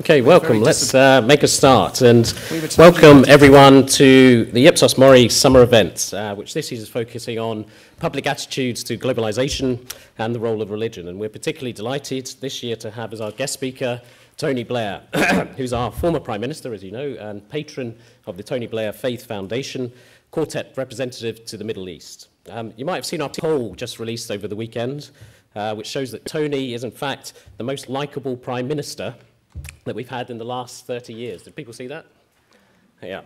Okay, welcome. Let's make a start and welcome everyone to the Ipsos Mori summer event, which this year is focusing on public attitudes to globalisation and the role of religion. And we're particularly delighted this year to have as our guest speaker Tony Blair, who's our former Prime Minister, as you know, and patron of the Tony Blair Faith Foundation, quartet representative to the Middle East. You might have seen our poll just released over the weekend, which shows that Tony is in fact the most likeable Prime Minister that we've had in the last 30 years. Did people see that? Yeah.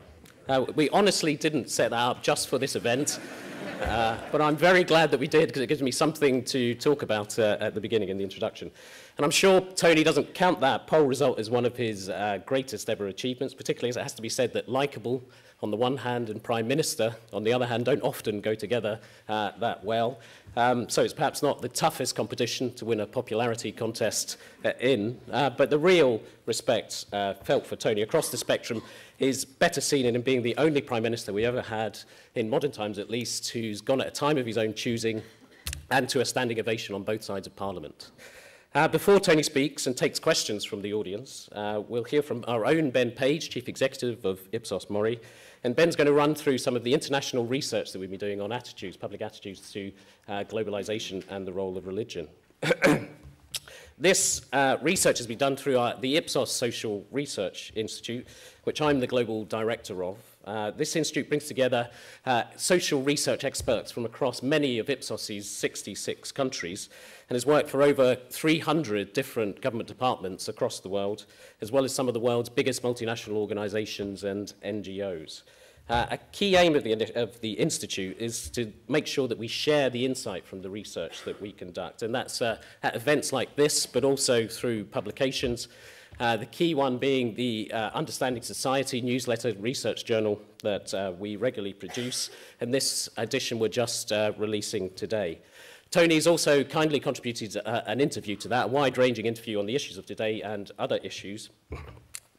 We honestly didn't set that up just for this event, but I'm very glad that we did because it gives me something to talk about at the beginning in the introduction. And I'm sure Tony doesn't count that poll result as one of his greatest ever achievements, particularly as it has to be said that likeable on the one hand and Prime Minister on the other hand don't often go together that well. So it's perhaps not the toughest competition to win a popularity contest in, but the real respect felt for Tony across the spectrum is better seen in him being the only Prime Minister we ever had, in modern times at least, who's gone at a time of his own choosing and to a standing ovation on both sides of Parliament. Before Tony speaks and takes questions from the audience, we'll hear from our own Ben Page, Chief Executive of Ipsos Mori, and Ben's going to run through some of the international research that we've been doing on attitudes, public attitudes to globalisation and the role of religion. This research has been done through the Ipsos Social Research Institute, which I'm the global director of. This institute brings together social research experts from across many of Ipsos's 66 countries and has worked for over 300 different government departments across the world, as well as some of the world's biggest multinational organisations and NGOs. A key aim of the Institute is to make sure that we share the insight from the research that we conduct, and that's at events like this, but also through publications. The key one being the Understanding Society newsletter research journal that we regularly produce, and this edition we're just releasing today. Tony's also kindly contributed an interview to that, a wide-ranging interview on the issues of today and other issues.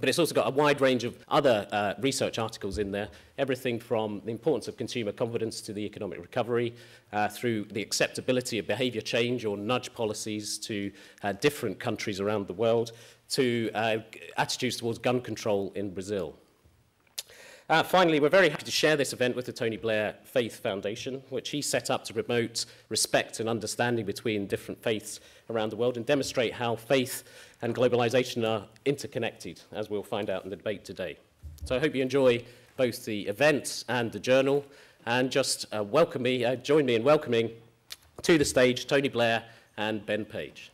But it's also got a wide range of other research articles in there, everything from the importance of consumer confidence to the economic recovery, through the acceptability of behaviour change or nudge policies to different countries around the world, to attitudes towards gun control in Brazil. Finally, we're very happy to share this event with the Tony Blair Faith Foundation, which he set up to promote respect and understanding between different faiths around the world and demonstrate how faith and globalisation are interconnected, as we'll find out in the debate today. So I hope you enjoy both the event and the journal, and just join me in welcoming to the stage Tony Blair and Ben Page.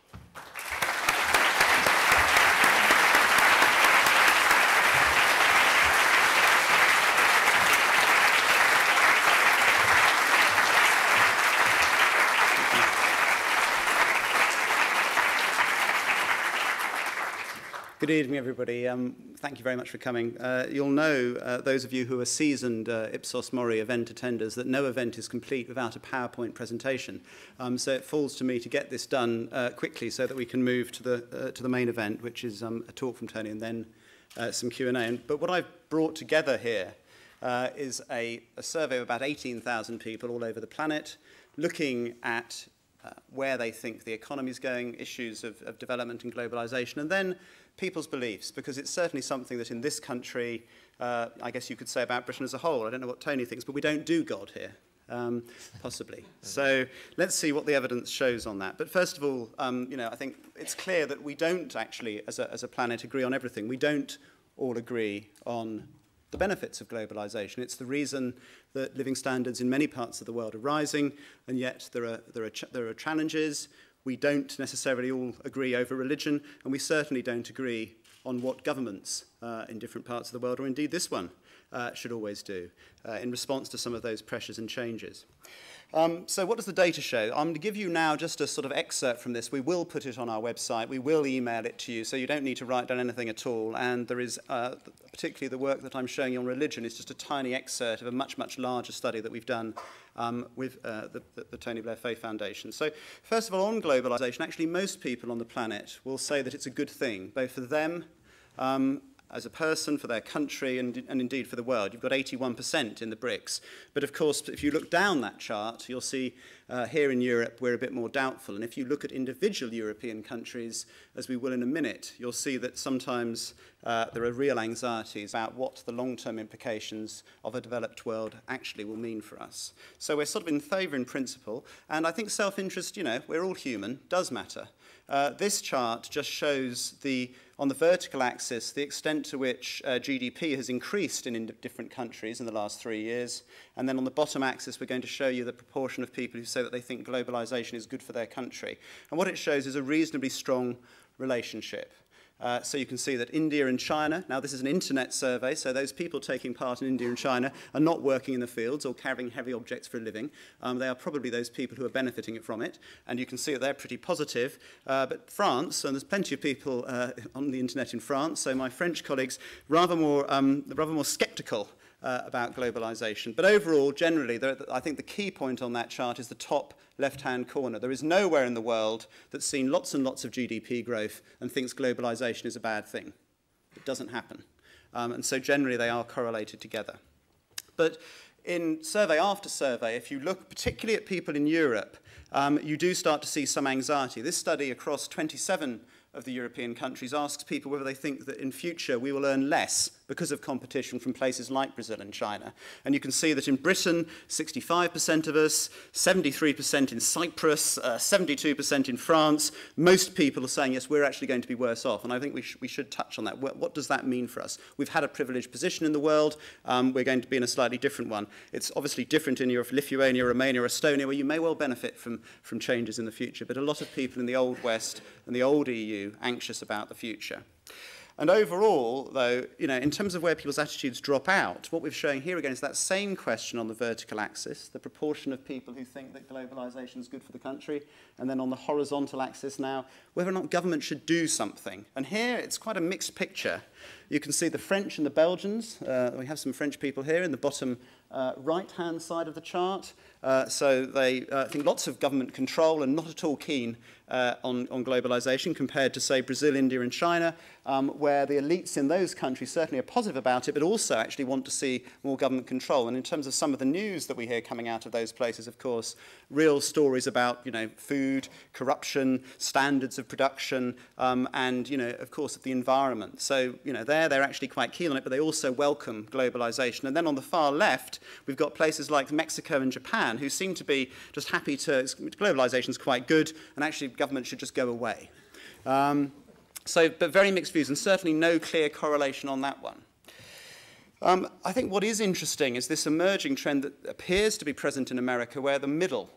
Good evening, everybody. Thank you very much for coming. You'll know, those of you who are seasoned Ipsos Mori event attenders, that no event is complete without a PowerPoint presentation. So it falls to me to get this done quickly so that we can move to the main event, which is a talk from Tony and then some Q&A. But what I've brought together here is a survey of about 18,000 people all over the planet, looking at where they think the economy is going, issues of development and globalisation, and then people's beliefs, because it's certainly something that in this country, I guess you could say about Britain as a whole. I don't know what Tony thinks, but we don't do God here, possibly. So let's see what the evidence shows on that. But first of all, I think it's clear that we don't actually, as a planet, agree on everything. We don't all agree on the benefits of globalisation. It's the reason that living standards in many parts of the world are rising, and yet there are challenges. We don't necessarily all agree over religion, and we certainly don't agree on what governments in different parts of the world, or indeed this one, should always do in response to some of those pressures and changes. So what does the data show? I'm going to give you now just a sort of excerpt from this. We will put it on our website. We will email it to you, so you don't need to write down anything at all. And there is, particularly the work that I'm showing you on religion, is just a tiny excerpt of a much, much larger study that we've done with the Tony Blair Faith Foundation. So first of all, on globalisation, actually most people on the planet will say that it's a good thing, both for them as a person, for their country, and indeed for the world. You've got 81% in the BRICS. But of course, if you look down that chart, you'll see Here in Europe, we're a bit more doubtful. And if you look at individual European countries, as we will in a minute, you'll see that sometimes there are real anxieties about what the long-term implications of a developed world actually will mean for us. So we're sort of in favour in principle, and I think self-interest, we're all human, does matter. This chart just shows on the vertical axis, the extent to which GDP has increased in different countries in the last 3 years. And then on the bottom axis, we're going to show you the proportion of people who say that they think globalization is good for their country. And what it shows is a reasonably strong relationship. So you can see that India and China, now this is an internet survey, so those people taking part in India and China are not working in the fields or carrying heavy objects for a living. They are probably those people who are benefiting from it, and you can see that they're pretty positive. But France, and there's plenty of people on the internet in France, so my French colleagues, rather more sceptical about globalization. But overall, generally, I think the key point on that chart is the top left-hand corner. There is nowhere in the world that's seen lots and lots of GDP growth and thinks globalization is a bad thing. It doesn't happen. And so generally, they are correlated together. But in survey after survey, if you look particularly at people in Europe, you do start to see some anxiety. This study across 27 of the European countries asks people whether they think that in future we will earn less because of competition from places like Brazil and China. And you can see that in Britain, 65% of us, 73% in Cyprus, 72% in France. Most people are saying, yes, we're actually going to be worse off. And I think we should touch on that. What does that mean for us? We've had a privileged position in the world. We're going to be in a slightly different one. It's obviously different in Lithuania, Romania, or Estonia, where you may well benefit from changes in the future. But a lot of people in the Old West and the old EU anxious about the future. And overall, though, in terms of where people's attitudes drop out, what we're showing here again is that same question on the vertical axis, the proportion of people who think that globalization is good for the country, and then on the horizontal axis now, whether or not government should do something. And here, it's quite a mixed picture. You can see the French and the Belgians. We have some French people here in the bottom right-hand side of the chart. So they think lots of government control and not at all keen on globalization compared to, say, Brazil, India and China, where the elites in those countries certainly are positive about it, but also actually want to see more government control. And in terms of some of the news that we hear coming out of those places, of course, real stories about, food, corruption, standards of production, and, of course, the environment. So, they're actually quite keen on it, but they also welcome globalization. And then on the far left, we've got places like Mexico and Japan who seem to be just happy globalization is quite good, and actually government should just go away. But very mixed views, and certainly no clear correlation on that one. I think what is interesting is this emerging trend that appears to be present in America, where the middle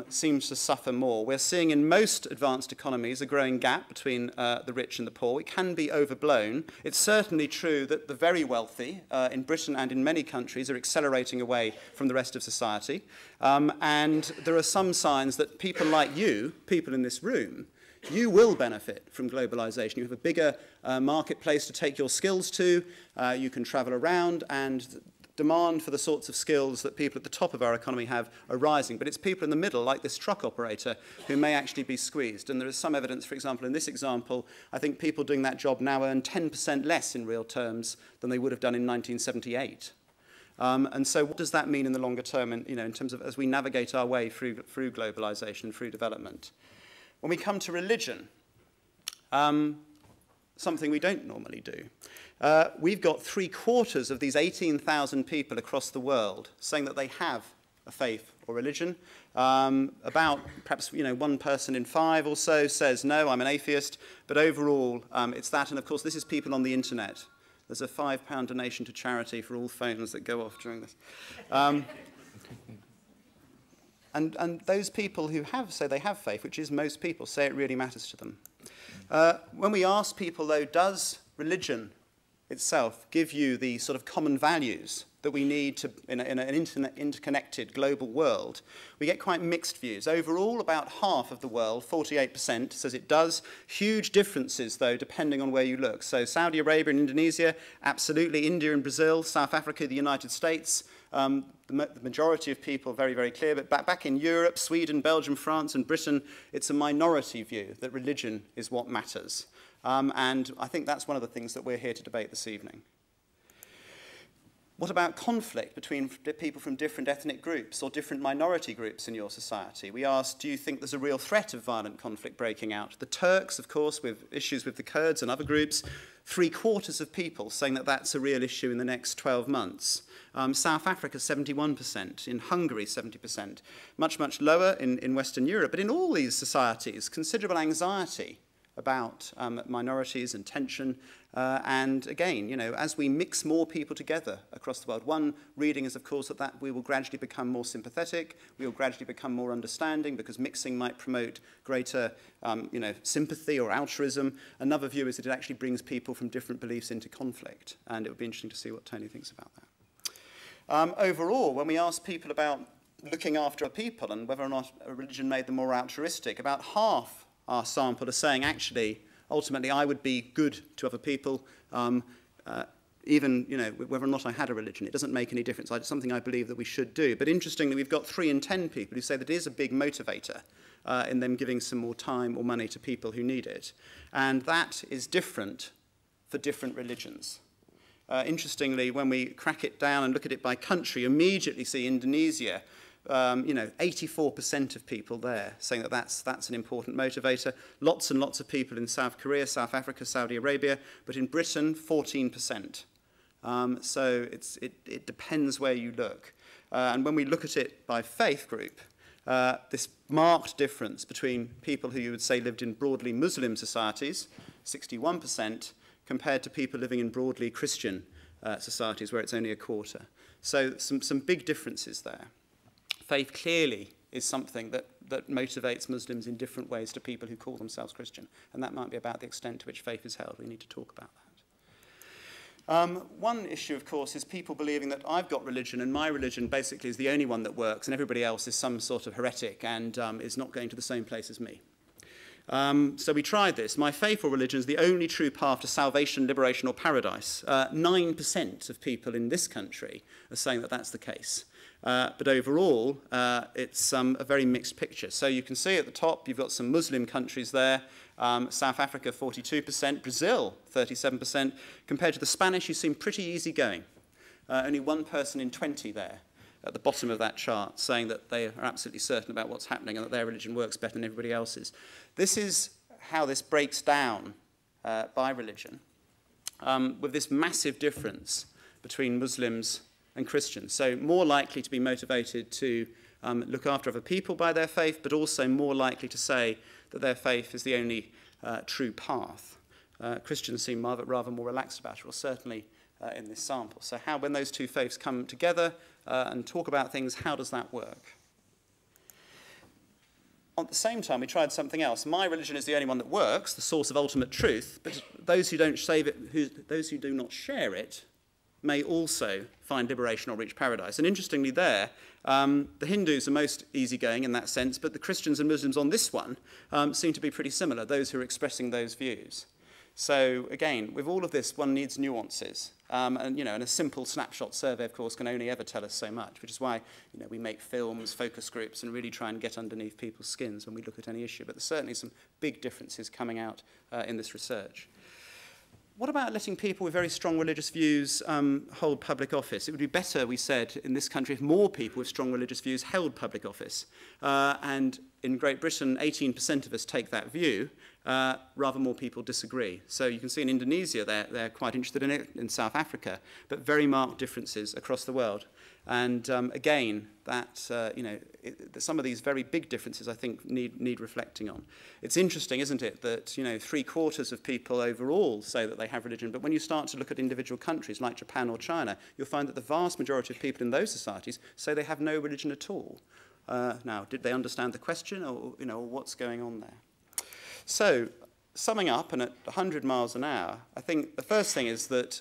seems to suffer more. We're seeing in most advanced economies a growing gap between the rich and the poor. It can be overblown. It's certainly true that the very wealthy in Britain and in many countries are accelerating away from the rest of society. And there are some signs that people like you, people in this room, you will benefit from globalization. You have a bigger marketplace to take your skills to. You can travel around, and demand for the sorts of skills that people at the top of our economy have are rising. But it's people in the middle, like this truck operator, who may actually be squeezed. And there is some evidence, for example, in this example, I think people doing that job now earn 10% less in real terms than they would have done in 1978. And so what does that mean in the longer term, in terms of as we navigate our way through globalization, through development? When we come to religion, something we don't normally do, we've got 3/4 of these 18,000 people across the world saying that they have a faith or religion. About perhaps one person in 5 or so says, no, I'm an atheist. But overall, it's that. And of course, this is people on the internet. There's a £5 donation to charity for all phones that go off during this. And those people who say they have faith, which is most people, say it really matters to them. When we ask people, though, does religion itself give you the sort of common values that we need to, in an interconnected global world, we get quite mixed views. Overall, about half of the world, 48%, says it does. Huge differences, though, depending on where you look. So Saudi Arabia and Indonesia, absolutely. India and Brazil, South Africa, the United States. The majority of people are very, very clear. But back in Europe, Sweden, Belgium, France, and Britain, it's a minority view that religion is what matters. And I think that's one of the things that we're here to debate this evening. What about conflict between people from different ethnic groups or different minority groups in your society? We asked, do you think there's a real threat of violent conflict breaking out? The Turks, of course, with issues with the Kurds and other groups, 3/4 of people saying that that's a real issue in the next 12 months. South Africa, 71%. In Hungary, 70%. Much, much lower in Western Europe. But in all these societies, considerable anxiety about minorities and tension. And again, you know, as we mix more people together across the world, one reading is, of course, that we will gradually become more sympathetic, we will gradually become more understanding, because mixing might promote greater sympathy or altruism. Another view is that it actually brings people from different beliefs into conflict, and it would be interesting to see what Tony thinks about that. Overall, when we ask people about looking after people and whether or not a religion made them more altruistic, about half our sample are saying, actually, ultimately, I would be good to other people, even, you know, whether or not I had a religion. It doesn't make any difference. It's something I believe that we should do. But interestingly, we've got 3 in 10 people who say that it is a big motivator in them giving some more time or money to people who need it. And that is different for different religions. Interestingly, when we crack it down and look at it by country, you immediately see Indonesia, 84% of people there saying that that's an important motivator. Lots and lots of people in South Korea, South Africa, Saudi Arabia, but in Britain, 14%. So it depends where you look. And when we look at it by faith group, this marked difference between people who you would say lived in broadly Muslim societies, 61%, compared to people living in broadly Christian societies, where it's only a quarter. So some big differences there. Faith clearly is something that motivates Muslims in different ways to people who call themselves Christian. And that might be about the extent to which faith is held. We need to talk about that. One issue, of course, is people believing that I've got religion and my religion basically is the only one that works and everybody else is some sort of heretic and is not going to the same place as me. So we tried this. My faith or religion is the only true path to salvation, liberation, or paradise. 9% of people in this country are saying that that's the case. But overall, it's a very mixed picture. So you can see at the top, you've got some Muslim countries there. South Africa, 42%. Brazil, 37%. Compared to the Spanish, you seem pretty easygoing. Only 1 person in 20 there at the bottom of that chart saying that they are absolutely certain about what's happening and that their religion works better than everybody else's. This is how this breaks down by religion, with this massive difference between Muslims and Christians. So more likely to be motivated to look after other people by their faith, but also more likely to say that their faith is the only true path. Christians seem rather more relaxed about it, or certainly in this sample. So when those two faiths come together and talk about things, how does that work? At the same time, we tried something else. My religion is the only one that works, the source of ultimate truth, but those who don't save it, those who do not share it, may also find liberation or reach paradise. And interestingly there, the Hindus are most easygoing in that sense, but the Christians and Muslims on this one seem to be pretty similar, those who are expressing those views. So again, with all of this, one needs nuances. And a simple snapshot survey, of course, can only ever tell us so much, which is why we make films, focus groups, and really try and get underneath people's skins when we look at any issue. But there's certainly some big differences coming out in this research. What about letting people with very strong religious views hold public office? It would be better, we said, in this country if more people with strong religious views held public office. And in Great Britain, 18% of us take that view. Rather more people disagree. So you can see in Indonesia, they're quite interested in it, in South Africa, but very marked differences across the world. And again, some of these very big differences, I think, need reflecting on. It's interesting, isn't it, that 3/4 of people overall say that they have religion, but when you start to look at individual countries like Japan or China, you'll find that the vast majority of people in those societies say they have no religion at all. Now, did they understand the question, or what's going on there? So, summing up, and at 100 miles an hour, I think the first thing is that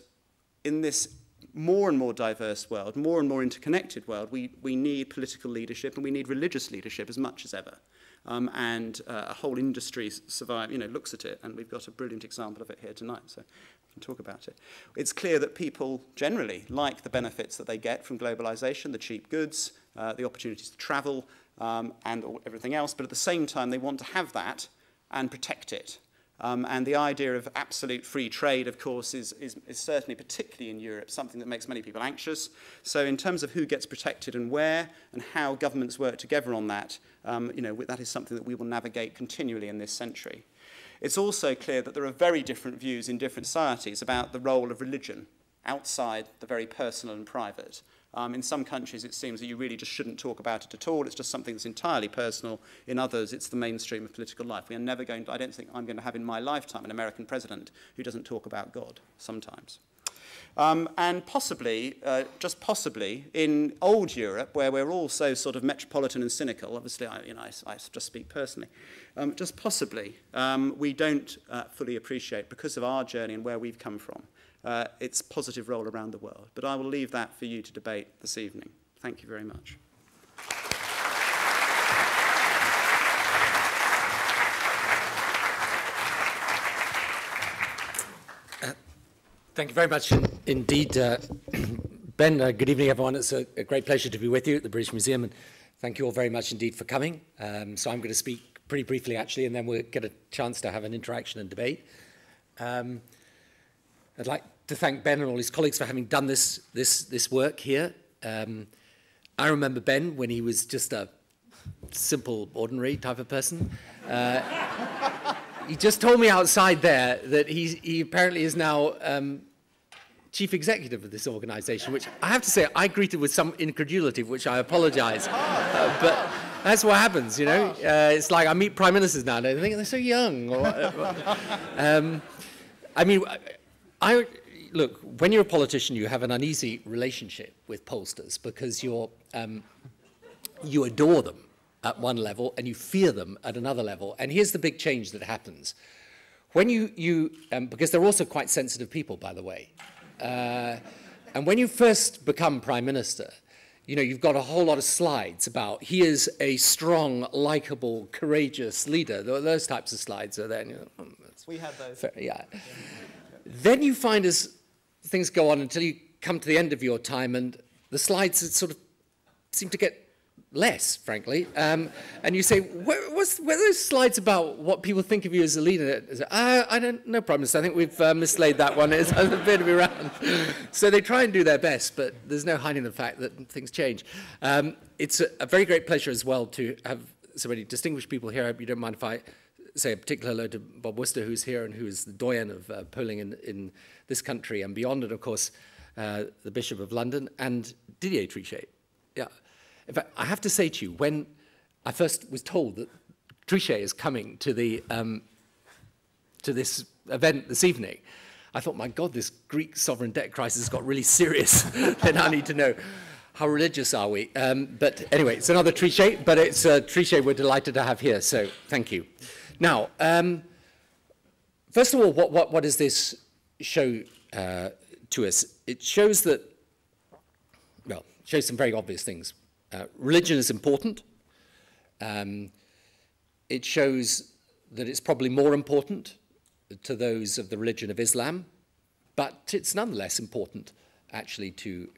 in this more and more diverse world, more and more interconnected world, we need political leadership and we need religious leadership as much as ever. And a whole industry looks at it, and we've got a brilliant example of it here tonight, so we can talk about it. It's clear that people generally like the benefits that they get from globalisation, the cheap goods, the opportunities to travel, and everything else, but at the same time they want to have that and protect it. And the idea of absolute free trade, of course, is certainly, particularly in Europe, something that makes many people anxious. So in terms of who gets protected and where and how governments work together on that, that is something that we will navigate continually in this century. It's also clear that there are very different views in different societies about the role of religion outside the very personal and private. In some countries, it seems that you really just shouldn't talk about it at all. It's just something that's entirely personal. In others, it's the mainstream of political life. We are never going to, I don't think I'm going to have in my lifetime an American president who doesn't talk about God sometimes. And possibly, just possibly, in old Europe, where we're all so sort of metropolitan and cynical, obviously, I just speak personally, just possibly, we don't fully appreciate, because of our journey and where we've come from, its positive role around the world. But I will leave that for you to debate this evening. Thank you very much. Thank you very much indeed, Ben. Good evening, everyone. It's a great pleasure to be with you at the British Museum, and thank you all very much indeed for coming. So I'm going to speak pretty briefly, actually, and then we'll get a chance to have an interaction and debate. I'd like to thank Ben and all his colleagues for having done this work here. I remember Ben when he was just a simple, ordinary type of person. He just told me outside there that he apparently is now chief executive of this organisation, which I have to say I greeted with some incredulity, for which I apologise. But that's what happens, you know. It's like I meet prime ministers now and I think they're so young. I mean, look, when you're a politician, you have an uneasy relationship with pollsters because you adore them at one level and you fear them at another level. And here's the big change that happens. When because they're also quite sensitive people, by the way. And when you first become prime minister, you know, you've got a whole lot of slides about he is a strong, likable, courageous leader. Those types of slides are there. And you know, we had those. Fair, yeah. Then you find as things go on until you come to the end of your time and the slides sort of seem to get less, frankly. And you say, were those slides about what people think of you as a leader? I don't know, Prime Minister. I think we've mislaid that one. It's a bit of around. So they try and do their best, but there's no hiding the fact that things change. It's a very great pleasure as well to have so many distinguished people here. I hope you don't mind if I say a particular hello to Bob Worcester, who's here and who is the doyen of polling in this country and beyond, and of course, the Bishop of London, and Didier Trichet. Yeah. In fact, I have to say to you, when I first was told that Trichet is coming to this event this evening, I thought, my God, this Greek sovereign debt crisis got really serious. Then I need to know, how religious are we? But anyway, it's another Trichet, but it's Trichet we're delighted to have here, so thank you. Now, first of all, what does this show to us? It shows that, well, it shows some very obvious things. Religion is important. It shows that it's probably more important to those of the religion of Islam, but it's nonetheless important, actually, to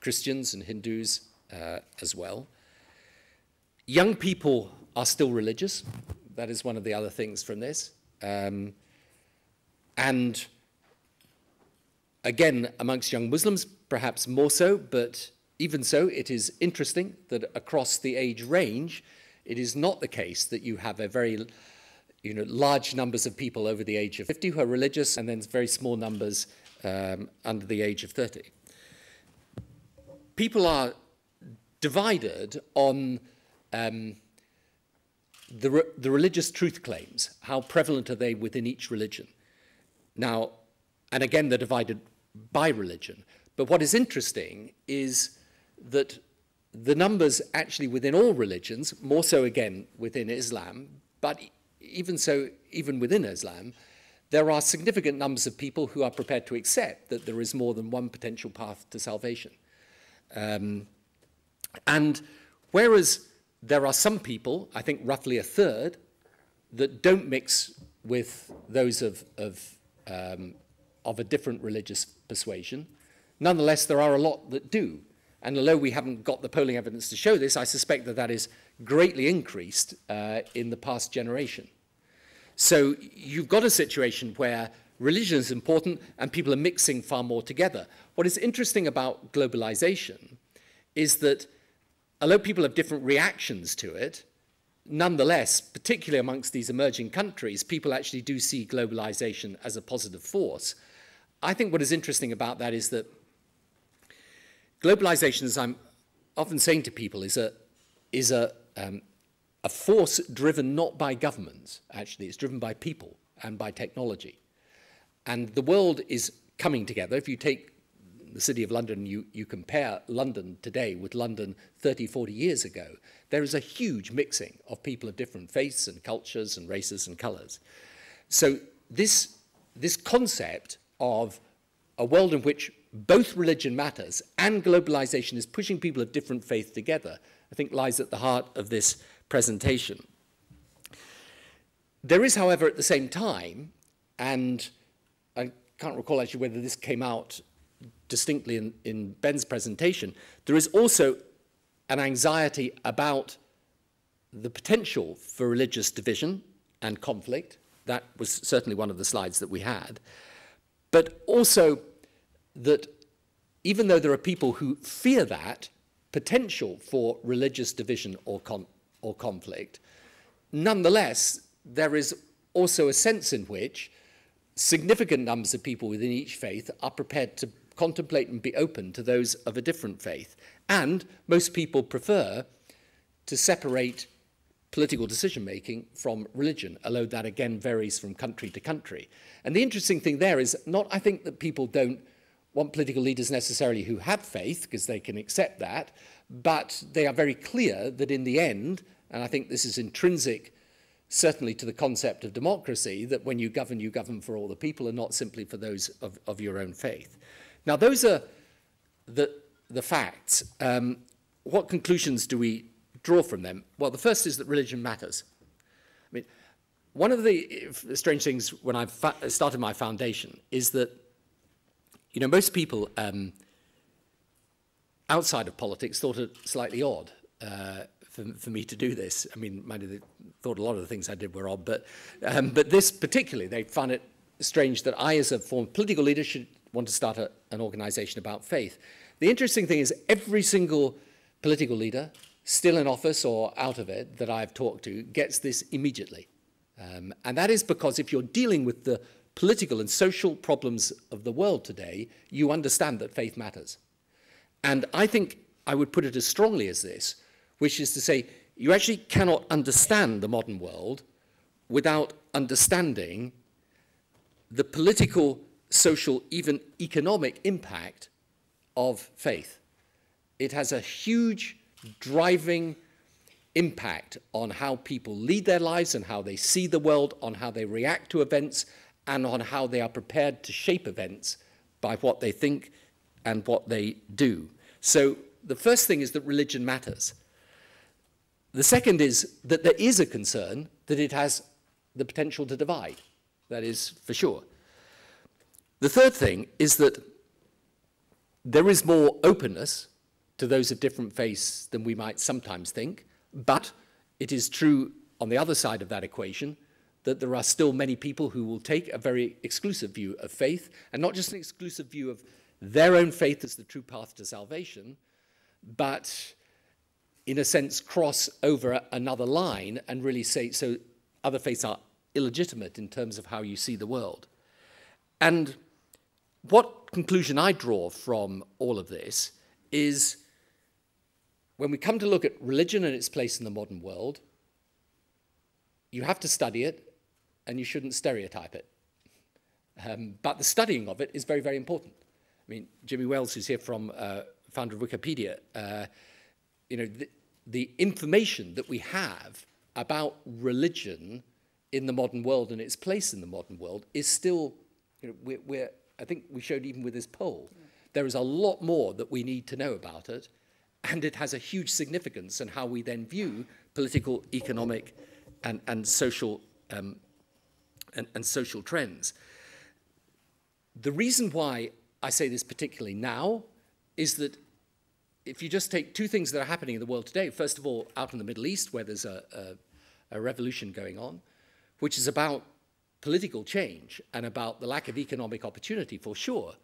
Christians and Hindus as well. Young people are still religious. That is one of the other things from this. And again, amongst young Muslims, perhaps more so, but even so, it is interesting that across the age range, it is not the case that you have a very large numbers of people over the age of 50 who are religious, and then very small numbers under the age of 30. People are divided on the religious truth claims. How prevalent are they within each religion? Now, and again, they're divided by religion. But what is interesting is that the numbers actually within all religions, more so again within Islam, but even so, even within Islam, there are significant numbers of people who are prepared to accept that there is more than one potential path to salvation. And whereas there are some people, I think roughly a third, that don't mix with those of a different religious persuasion, nonetheless, there are a lot that do. And although we haven't got the polling evidence to show this, I suspect that that is greatly increased in the past generation. So you've got a situation where religion is important and people are mixing far more together. What is interesting about globalization is that although people have different reactions to it, nonetheless, particularly amongst these emerging countries, people actually do see globalization as a positive force. I think what is interesting about that is that globalization, as I'm often saying to people, is a force driven not by governments, actually. It's driven by people and by technology. And the world is coming together. If you take the City of London, you compare London today with London 30, 40 years ago, there is a huge mixing of people of different faiths and cultures and races and colours. So this concept of a world in which both religion matters and globalization is pushing people of different faith together, I think lies at the heart of this presentation. There is, however, at the same time, and I can't recall actually whether this came out distinctly in Ben's presentation, there is also an anxiety about the potential for religious division and conflict. That was certainly one of the slides that we had. But also that even though there are people who fear that potential for religious division or conflict, nonetheless, there is also a sense in which significant numbers of people within each faith are prepared to contemplate and be open to those of a different faith. And most people prefer to separate political decision-making from religion, although that again varies from country to country. And the interesting thing there is not, I think, that people don't want political leaders necessarily who have faith, because they can accept that, but they are very clear that in the end, and I think this is intrinsic certainly to the concept of democracy, that when you govern for all the people and not simply for those of your own faith. Now, those are the facts. What conclusions do we draw from them? Well, the first is that religion matters. I mean, one of the strange things when I started my foundation is that, you know, most people outside of politics thought it slightly odd for me to do this. I mean, they thought a lot of the things I did were odd, but this particularly, they found it strange that I, as a former political leader, should want to start an organization about faith. The interesting thing is every single political leader, still in office or out of it, that I've talked to, gets this immediately. And that is because if you're dealing with the political and social problems of the world today, you understand that faith matters. And I think I would put it as strongly as this, which is to say, you actually cannot understand the modern world without understanding the political, social, even economic impact of faith. It has a huge driving impact on how people lead their lives and how they see the world, on how they react to events, and on how they are prepared to shape events by what they think and what they do. So the first thing is that religion matters. The second is that there is a concern that it has the potential to divide. That is for sure. The third thing is that there is more openness to those of different faiths than we might sometimes think, but it is true on the other side of that equation that there are still many people who will take a very exclusive view of faith, and not just an exclusive view of their own faith as the true path to salvation, but in a sense cross over another line and really say, so other faiths are illegitimate in terms of how you see the world. And what conclusion I draw from all of this is when we come to look at religion and its place in the modern world, you have to study it and you shouldn't stereotype it. But the studying of it is very, very important. I mean, Jimmy Wales, who's here from founder of Wikipedia, you know, the information that we have about religion in the modern world and its place in the modern world is still, you know, I think we showed even with this poll, there is a lot more that we need to know about it, and it has a huge significance in how we then view political, economic, and social social trends. The reason why I say this particularly now is that if you just take two things that are happening in the world today, first of all, out in the Middle East, where there's a revolution going on, which is about political change and about the lack of economic opportunity, for sure.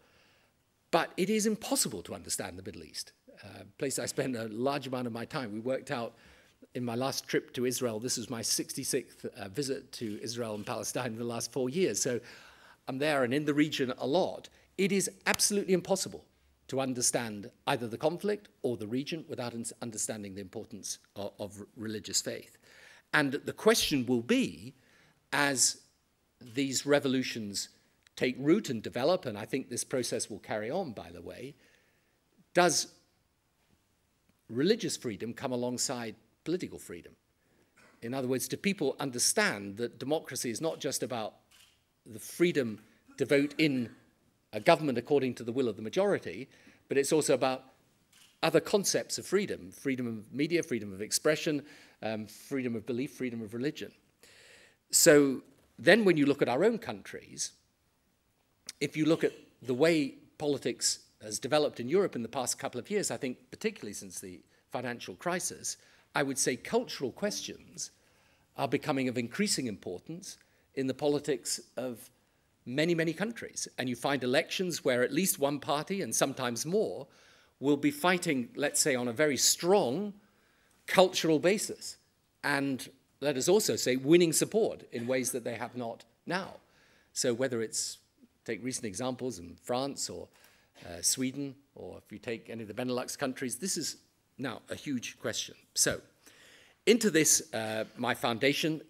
But it is impossible to understand the Middle East, a place I spend a large amount of my time. We worked out in my last trip to Israel, this was my 66th visit to Israel and Palestine in the last 4 years, so I'm there and in the region a lot. It is absolutely impossible to understand either the conflict or the region without understanding the importance of religious faith. And the question will be, as these revolutions take root and develop, and I think this process will carry on, by the way, does religious freedom come alongside political freedom? In other words, do people understand that democracy is not just about the freedom to vote in a government according to the will of the majority, but it's also about other concepts of freedom, freedom of media, freedom of expression, freedom of belief, freedom of religion. So then when you look at our own countries, if you look at the way politics has developed in Europe in the past couple of years, I think particularly since the financial crisis, I would say cultural questions are becoming of increasing importance in the politics of many, many countries. And you find elections where at least one party, and sometimes more, will be fighting, let's say, on a very strong cultural basis. And let us also say, winning support in ways that they have not now. So whether it's, take recent examples in France or Sweden, or if you take any of the Benelux countries, this is now a huge question. So into this, my foundation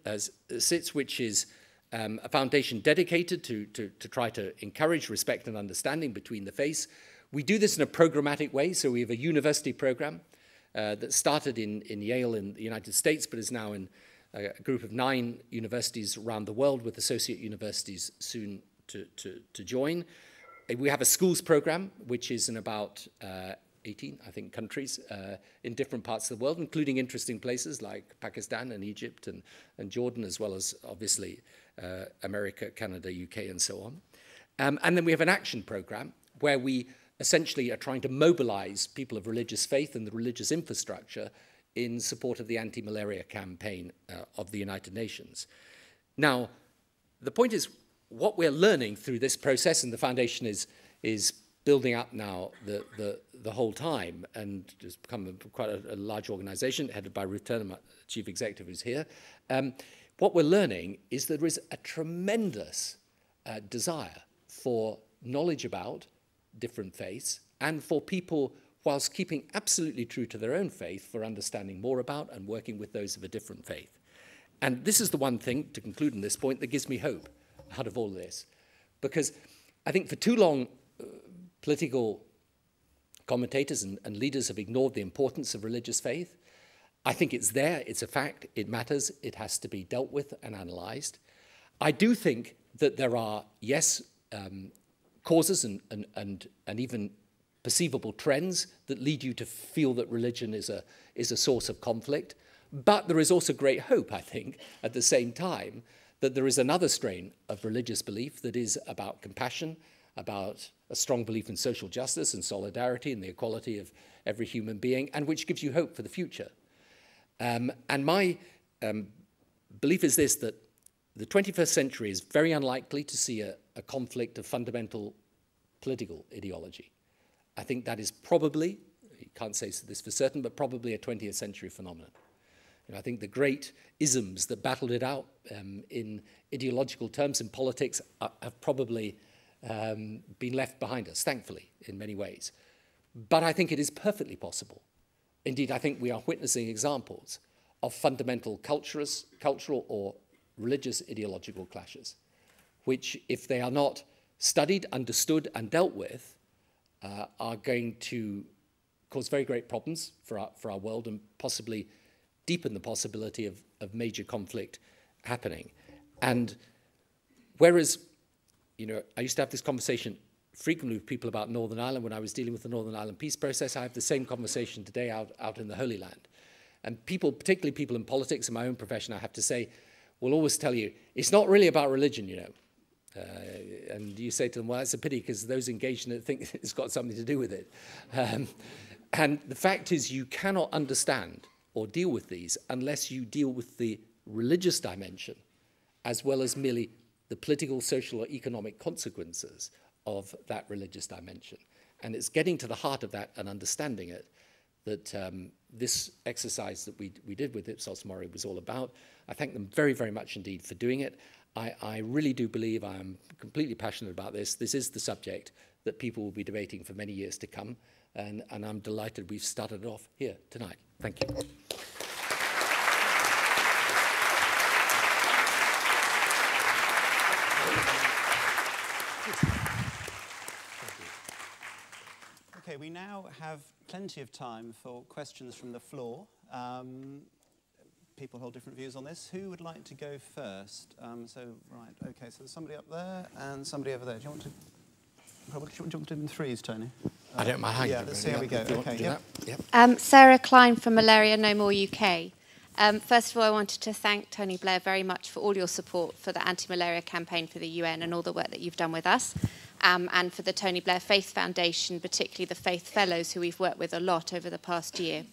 sits, which is a foundation dedicated to try to encourage respect and understanding between the faiths. We do this in a programmatic way, so we have a university program that started in Yale in the United States, but is now in a group of 9 universities around the world, with associate universities soon to join. We have a schools program, which is in about 18, I think, countries in different parts of the world, including interesting places like Pakistan and Egypt and Jordan, as well as, obviously, America, Canada, UK, and so on. And then we have an action program where we essentially are trying to mobilize people of religious faith and the religious infrastructure in support of the anti-malaria campaign of the United Nations. Now, the point is, what we're learning through this process, and the foundation is building up now the whole time, and has become quite a large organization headed by Ruth Turner, my chief executive, who's here. What we're learning is that there is a tremendous desire for knowledge about different faiths, and for people, whilst keeping absolutely true to their own faith, for understanding more about and working with those of a different faith. And this is the one thing, to conclude on this point, that gives me hope out of all this. Because I think for too long, political commentators and leaders have ignored the importance of religious faith. I think it's there, it's a fact, it matters, it has to be dealt with and analysed. I do think that there are, yes, causes and even perceivable trends that lead you to feel that religion is a source of conflict. But there is also great hope, I think, at the same time, that there is another strain of religious belief that is about compassion, about a strong belief in social justice and solidarity and the equality of every human being, and which gives you hope for the future. And my belief is this, that the 21st century is very unlikely to see a conflict of fundamental political ideology. I think that is probably, you can't say this for certain, but probably a 20th century phenomenon. I think the great isms that battled it out in ideological terms in politics have probably been left behind us, thankfully, in many ways. But I think it is perfectly possible. Indeed, I think we are witnessing examples of fundamental cultural or religious ideological clashes, which, if they are not studied, understood, and dealt with, are going to cause very great problems for our world, and possibly deepen the possibility of major conflict happening. And whereas, I used to have this conversation frequently with people about Northern Ireland when I was dealing with the Northern Ireland peace process, I have the same conversation today out in the Holy Land. And people, particularly people in politics, in my own profession, I have to say, will always tell you, it's not really about religion, and you say to them, well, that's a pity, because those engaged in it think it's got something to do with it. And the fact is, you cannot understand or deal with these unless you deal with the religious dimension as well as merely the political, social, or economic consequences of that religious dimension. And it's getting to the heart of that and understanding it that this exercise that we did with Ipsos Mori was all about. I thank them very, very much indeed for doing it. I really do believe, I am completely passionate about this. This is the subject that people will be debating for many years to come. And I'm delighted we've started it off here tonight. Thank you. Okay, we now have plenty of time for questions from the floor. People hold different views on this. Who would like to go first? Right, okay, so there's somebody up there and somebody over there. Do you want to do it in threes, Tony? I don't mind how you do it. Let's see how we go. Okay, yep. Sarah Klein from Malaria No More UK. First of all, I wanted to thank Tony Blair very much for all your support for the anti-malaria campaign for the UN and all the work that you've done with us, and for the Tony Blair Faith Foundation, particularly the Faith Fellows, who we've worked with a lot over the past year.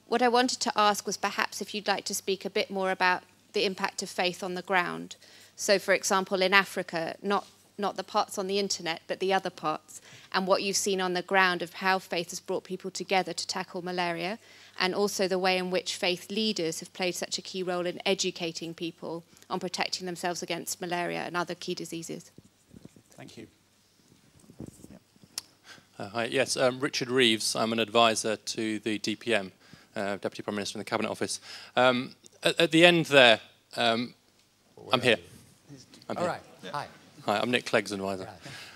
What I wanted to ask was perhaps if you'd like to speak a bit more about the impact of faith on the ground. So, for example, in Africa, not the parts on the internet, but the other parts, and what you've seen on the ground of how faith has brought people together to tackle malaria, and also the way in which faith leaders have played such a key role in educating people on protecting themselves against malaria and other key diseases. Thank you. Hi, yes, Richard Reeves. I'm an advisor to the DPM, Deputy Prime Minister in the Cabinet Office. At the end there, I'm here. All right, hi. Hi, I'm Nick Clegg's advisor. Right.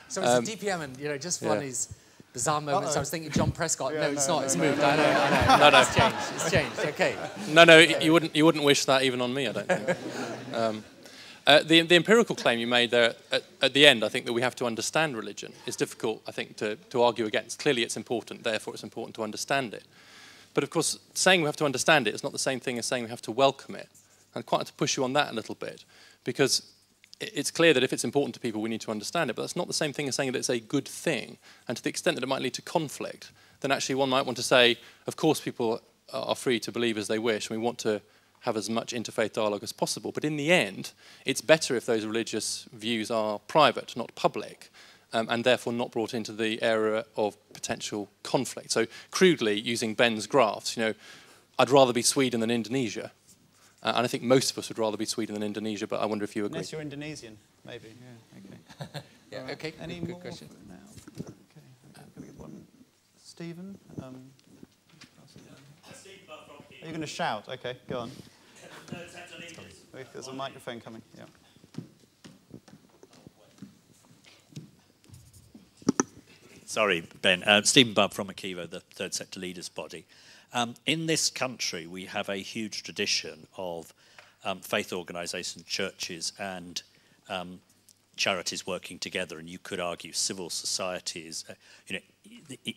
So it's the DPM, and just for one of these bizarre moments, I was thinking John Prescott. No, it's not. It's moved. I know. No. It's changed. Okay. No. You wouldn't wish that even on me, I don't think. The empirical claim you made there at the end, I think that we have to understand religion. It's difficult, I think, to argue against. Clearly, it's important. Therefore, it's important to understand it. But of course, saying we have to understand it is not the same thing as saying we have to welcome it. And I'd quite like to push you on that a little bit, because it's clear that if it's important to people, we need to understand it, but that's not the same thing as saying that it's a good thing. And to the extent that it might lead to conflict, then actually one might want to say, of course people are free to believe as they wish, and we want to have as much interfaith dialogue as possible. But in the end, it's better if those religious views are private, not public, and therefore not brought into the area of potential conflict. So crudely, using Ben's graphs, I'd rather be Sweden than Indonesia. And I think most of us would rather be Sweden than Indonesia, but I wonder if you agree. Unless you're Indonesian, maybe. Yeah, okay. Yeah, okay. Any good more question. now? Okay. I'm going to get one. Stephen? Are you going to shout? Okay, go on. There's a microphone coming. Yeah. Sorry, Ben. Stephen Bubb from Akivo, the Third Sector Leaders Body. In this country, we have a huge tradition of faith organisations, churches and charities working together, and you could argue civil society is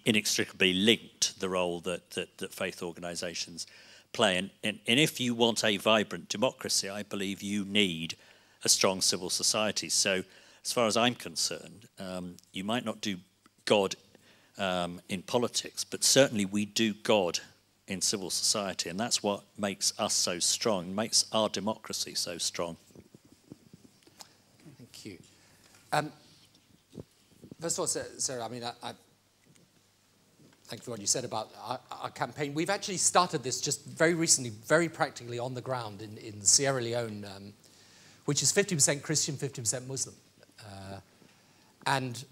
inextricably linked to the role that faith organisations play. And if you want a vibrant democracy, I believe you need a strong civil society. So as far as I'm concerned, you might not do God in politics, but certainly we do God in civil society, and that's what makes us so strong, makes our democracy so strong. Thank you. First of all, Sarah, I thank you for what you said about our campaign. We've actually started this just very recently, very practically on the ground in Sierra Leone, which is 50% Christian, 50% Muslim. And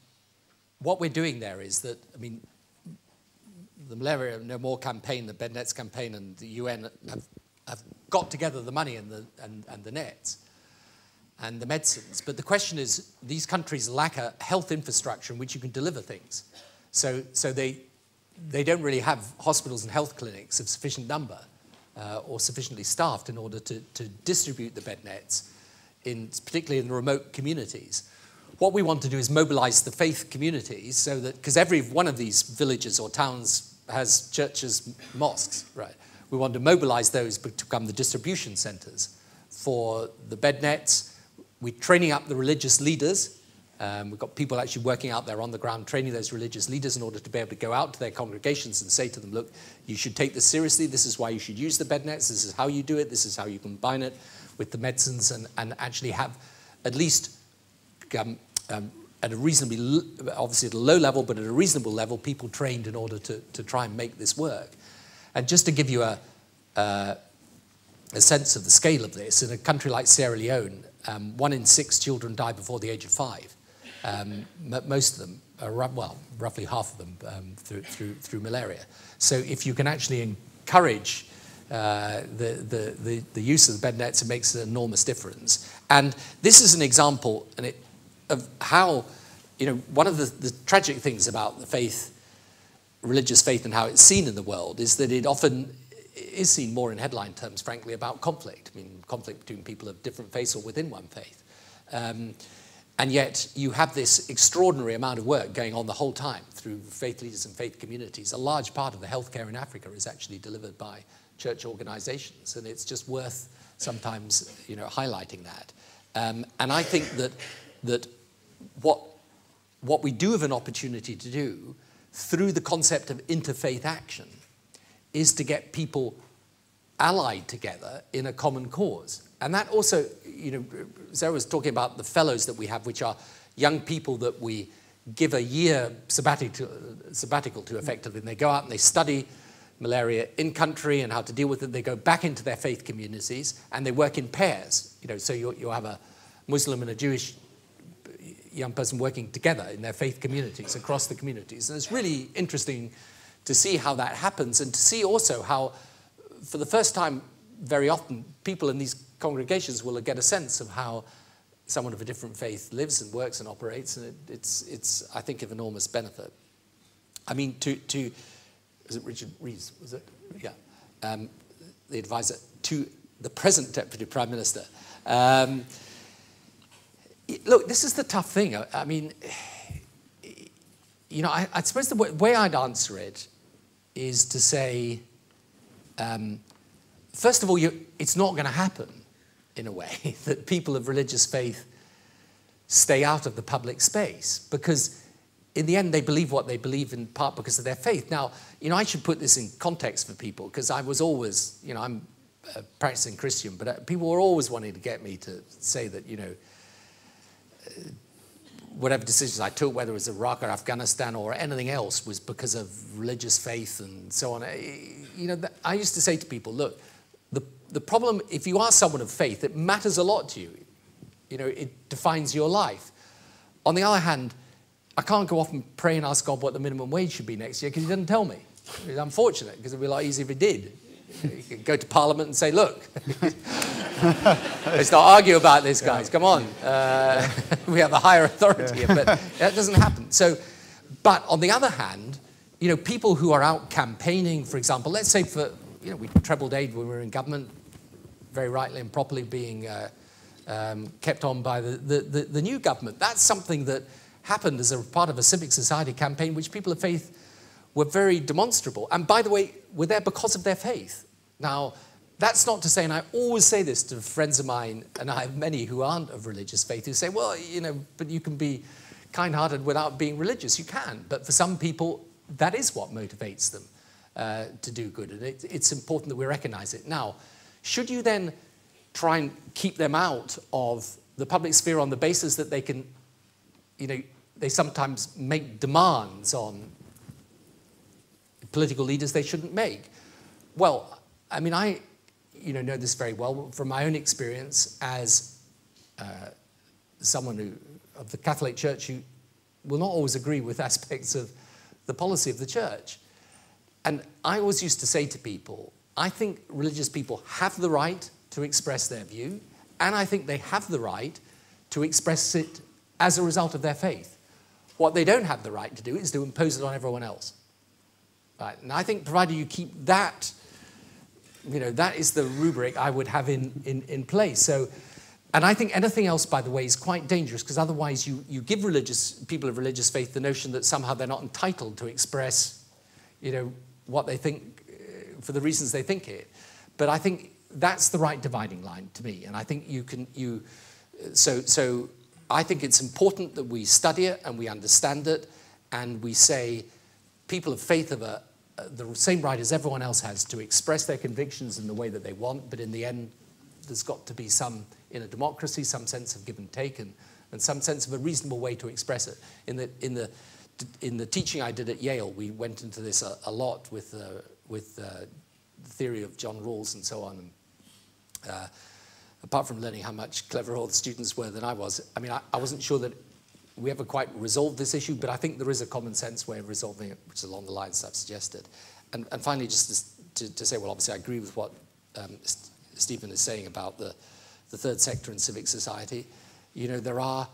what we're doing there is that, the Malaria No More campaign, the BedNets campaign, and the UN have got together the money and the nets and the medicines. But the question is, these countries lack a health infrastructure in which you can deliver things. So they don't really have hospitals and health clinics of sufficient number or sufficiently staffed in order to distribute the bed nets, particularly in the remote communities. What we want to do is mobilize the faith communities so that, because every one of these villages or towns has churches, mosques, right? We want to mobilize those to become the distribution centers for the bed nets. We're training up the religious leaders. We've got people actually working out there on the ground, training those religious leaders in order to be able to go out to their congregations and say to them, look, you should take this seriously. This is why you should use the bed nets. This is how you do it. This is how you combine it. with the medicines and actually have at least at a reasonably, obviously at a low level, but at a reasonable level, people trained in order to try and make this work. And just to give you a sense of the scale of this, in a country like Sierra Leone, 1 in 6 children die before the age of 5. Most of them, roughly half of them, through malaria. So if you can actually encourage the use of the bed nets, it makes an enormous difference. And this is an example of how, one of the tragic things about the faith, religious faith, and how it's seen in the world is that it often is seen more in headline terms, frankly, about conflict. I mean, conflict between people of different faiths or within one faith. And yet you have this extraordinary amount of work going on the whole time through faith leaders and faith communities. A large part of the healthcare in Africa is actually delivered by church organizations, and it's just worth sometimes, highlighting that. And I think that what we do have an opportunity to do through the concept of interfaith action is to get people allied together in a common cause. And that also, Sarah was talking about the fellows that we have, which are young people that we give a year sabbatical to effectively, and they go out and they study malaria in country and how to deal with it. They go back into their faith communities and they work in pairs. So you have a Muslim and a Jewish young person working together in their faith communities, across the communities. And it's really interesting to see how that happens, and to see also how, for the first time, very often, people in these congregations will get a sense of how someone of a different faith lives and works and operates, and it's I think, of enormous benefit. I mean, is it Richard Rees, was it? Yeah. The advisor to the present Deputy Prime Minister. Look, this is the tough thing. I mean, I suppose the way I'd answer it is to say, first of all, it's not going to happen, in a way, that people of religious faith stay out of the public space, because in the end they believe what they believe in part because of their faith. Now, I should put this in context for people, because I was always, I'm a practicing Christian, but people were always wanting to get me to say that, whatever decisions I took, whether it was Iraq or Afghanistan or anything else, was because of religious faith and so on. I used to say to people, look, the problem, if you are someone of faith, it matters a lot to you. It defines your life. On the other hand, I can't go off and pray and ask God what the minimum wage should be next year because he didn't tell me. It's unfortunate, because it'd be a lot easier if he did. You could go to Parliament and say, look, let's not argue about this, guys. Come on. We have a higher authority here, but that doesn't happen. So, but on the other hand, people who are out campaigning, for example, let's say we trebled aid when we were in government, very rightly and properly being kept on by the new government. That's something that happened as a part of a civic society campaign, which people of faith were very demonstrable. And by the way, were there because of their faith. Now, that's not to say, and I always say this to friends of mine, and I have many who aren't of religious faith, who say, well, but you can be kind-hearted without being religious. You can. But for some people, that is what motivates them to do good. And it's important that we recognize it. Now, should you then try and keep them out of the public sphere on the basis that they can, they sometimes make demands on political leaders they shouldn't make? Well, I mean, I know this very well from my own experience as someone of the Catholic Church who will not always agree with aspects of the policy of the church. And I always used to say to people, I think religious people have the right to express their view, and I think they have the right to express it as a result of their faith. What they don't have the right to do is to impose it on everyone else. Right? And I think provided you keep that, that is the rubric I would have in place. So, and I think anything else, by the way, is quite dangerous, because otherwise you give people of religious faith the notion that somehow they're not entitled to express, what they think for the reasons they think it. But I think that's the right dividing line to me. And I think so I think it's important that we study it and we understand it, and we say people of faith have the same right as everyone else has to express their convictions in the way that they want, but in the end, there's got to be some, in a democracy, some sense of give and take and some sense of a reasonable way to express it. In the teaching I did at Yale, we went into this a lot with the theory of John Rawls and so on. Apart from learning how much cleverer all the students were than I was, I mean, I wasn't sure that we ever quite resolved this issue, but I think there is a common sense way of resolving it, which is along the lines I've suggested. And finally, just to say, well, obviously I agree with what Stephen is saying about the third sector and civic society. You know, there are,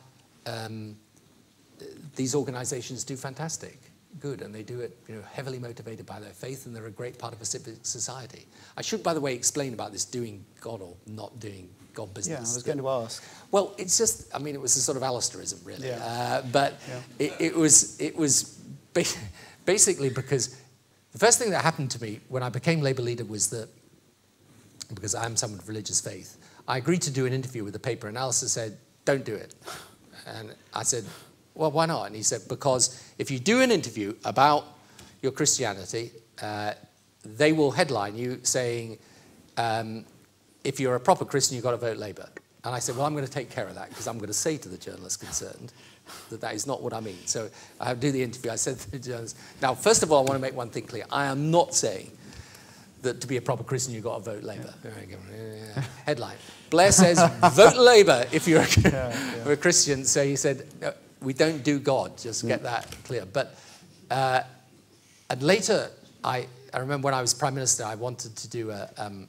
these organizations do fantastic good, and they do it, you know, heavily motivated by their faith, and they're a great part of a civic society. I should, by the way, explain about this doing God or not doing God business. Yeah, I was going to ask. Well, it's just, I mean, it was a sort of Alistairism, really. Yeah. But yeah. it was basically because the first thing that happened to me when I became Labour leader was that, because I am someone of religious faith, I agreed to do an interview with the paper, and Alistair said, don't do it. And I said, well, why not? And he said, because if you do an interview about your Christianity, they will headline you saying, if you're a proper Christian, you've got to vote Labour. And I said, well, I'm going to take care of that, because I'm going to say to the journalist concerned that that is not what I mean. So I do the interview. I said to the journalist, now, first of all, I want to make one thing clear. I am not saying that to be a proper Christian, you've got to vote Labour. Yeah. Headline. Blair says, vote Labour if you're a Christian. So he said, no, we don't do God, just get that clear. But and later, I remember when I was Prime Minister, I wanted to do when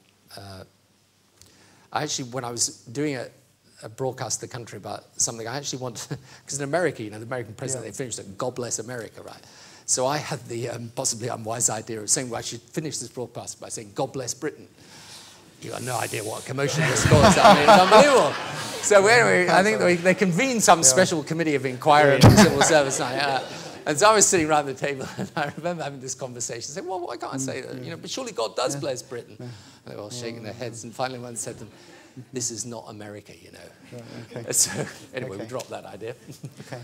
I was doing a broadcast to the country about something, I actually wanted, because in America, you know, the American president, they finished it, God bless America, right? So I had the possibly unwise idea of saying, well, I should finish this broadcast by saying, God bless Britain. You got no idea what a commotion this caused. I mean, it's unbelievable. So anyway, I think they convened some special committee of inquiry in the civil service. And so I was sitting around the table, and I remember having this conversation, saying, well, why can't I say that? You know, but surely God does bless Britain. And they were all shaking their heads, and finally one said to them, this is not America, you know. Okay. So anyway, we dropped that idea. Okay.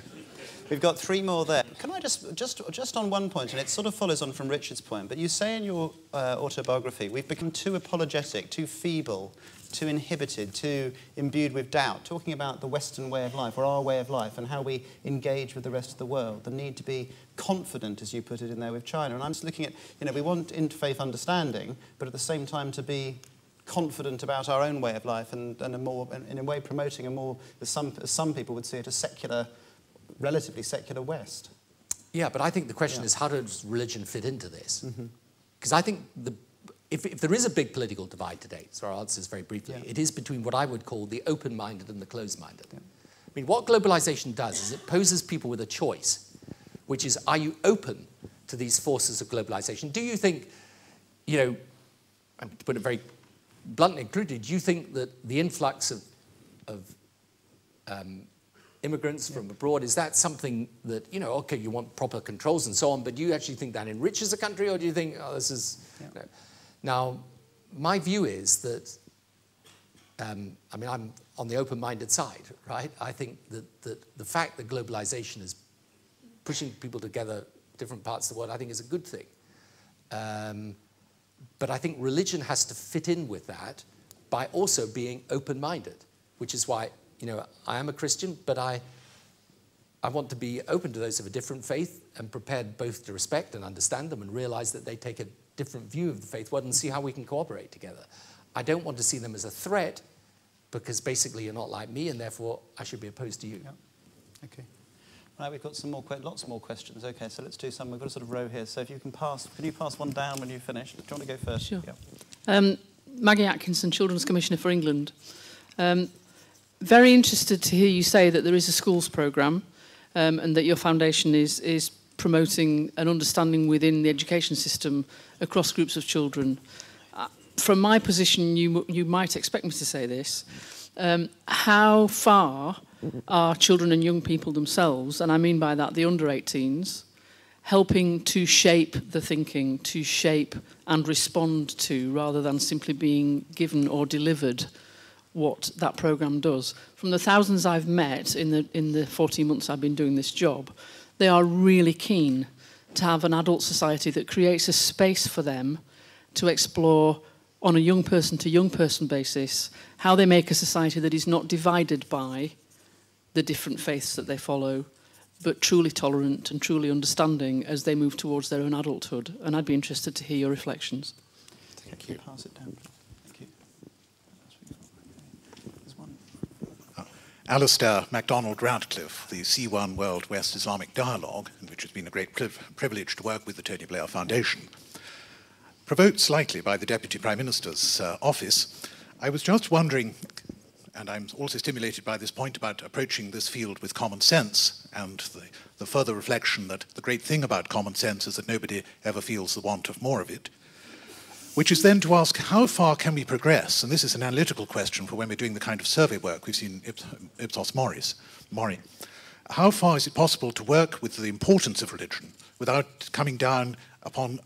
We've got 3 more there. Can I just on one point, and it sort of follows on from Richard's point, but you say in your autobiography, we've become too apologetic, too feeble, too inhibited, too imbued with doubt, talking about the Western way of life, or our way of life, and how we engage with the rest of the world, the need to be confident, as you put it in there, with China. And I'm just looking at, you know, we want interfaith understanding, but at the same time to be confident about our own way of life, and in a way promoting a more, as some people would see it, a secular, relatively secular West. Yeah, but I think the question is, how does religion fit into this? Because I think if there is a big political divide today, so our answer is very briefly, it is between what I would call the open-minded and the closed-minded. I mean, what globalization does is it poses people with a choice, which is, are you open to these forces of globalization? Do you think, you know, to put it very bluntly and crudely, do you think that the influx of immigrants from abroad, is that something that, you know, okay, you want proper controls and so on, but do you actually think that enriches the country, or do you think, oh, this is... No. Now, my view is that, I mean, I'm on the open-minded side, right? I think that the fact that globalization is pushing people together, different parts of the world, I think is a good thing. But I think religion has to fit in with that by also being open-minded, which is why, you know, I am a Christian, but I want to be open to those of a different faith and prepared both to respect and understand them and realize that they take a different view of the faith world and see how we can cooperate together. I don't want to see them as a threat, because basically you're not like me, and therefore I should be opposed to you. Yeah. Okay. Right, we've got some more, lots more questions. Okay, so let's do some. We've got a sort of row here. So if you can you pass one down when you've finished? Do you want to go first? Sure. Yeah. Maggie Atkinson, Children's Commissioner for England. Very interested to hear you say that there is a schools programme and that your foundation is promoting an understanding within the education system across groups of children. From my position, you might expect me to say this. How far are children and young people themselves, and I mean by that the under 18s, helping to shape the thinking, to shape and respond to, rather than simply being given or delivered what that programme does? From the thousands I've met in the 14 months I've been doing this job, they are really keen to have an adult society that creates a space for them to explore on a young person to young person basis, how they make a society that is not divided by the different faiths that they follow, but truly tolerant and truly understanding as they move towards their own adulthood. And I'd be interested to hear your reflections. Thank you. Pass it down. Thank you. There's one. Alistair MacDonald Radcliffe, the C1 World West Islamic Dialogue, in which it's been a great privilege to work with the Tony Blair Foundation. Provoked slightly by the Deputy Prime Minister's office, I was just wondering, and I'm also stimulated by this point about approaching this field with common sense and the further reflection that the great thing about common sense is that nobody ever feels the want of more of it, which is then to ask how far can we progress, and this is an analytical question for when we're doing the kind of survey work we've seen Ipsos Mori. How far is it possible to work with the importance of religion without coming down upon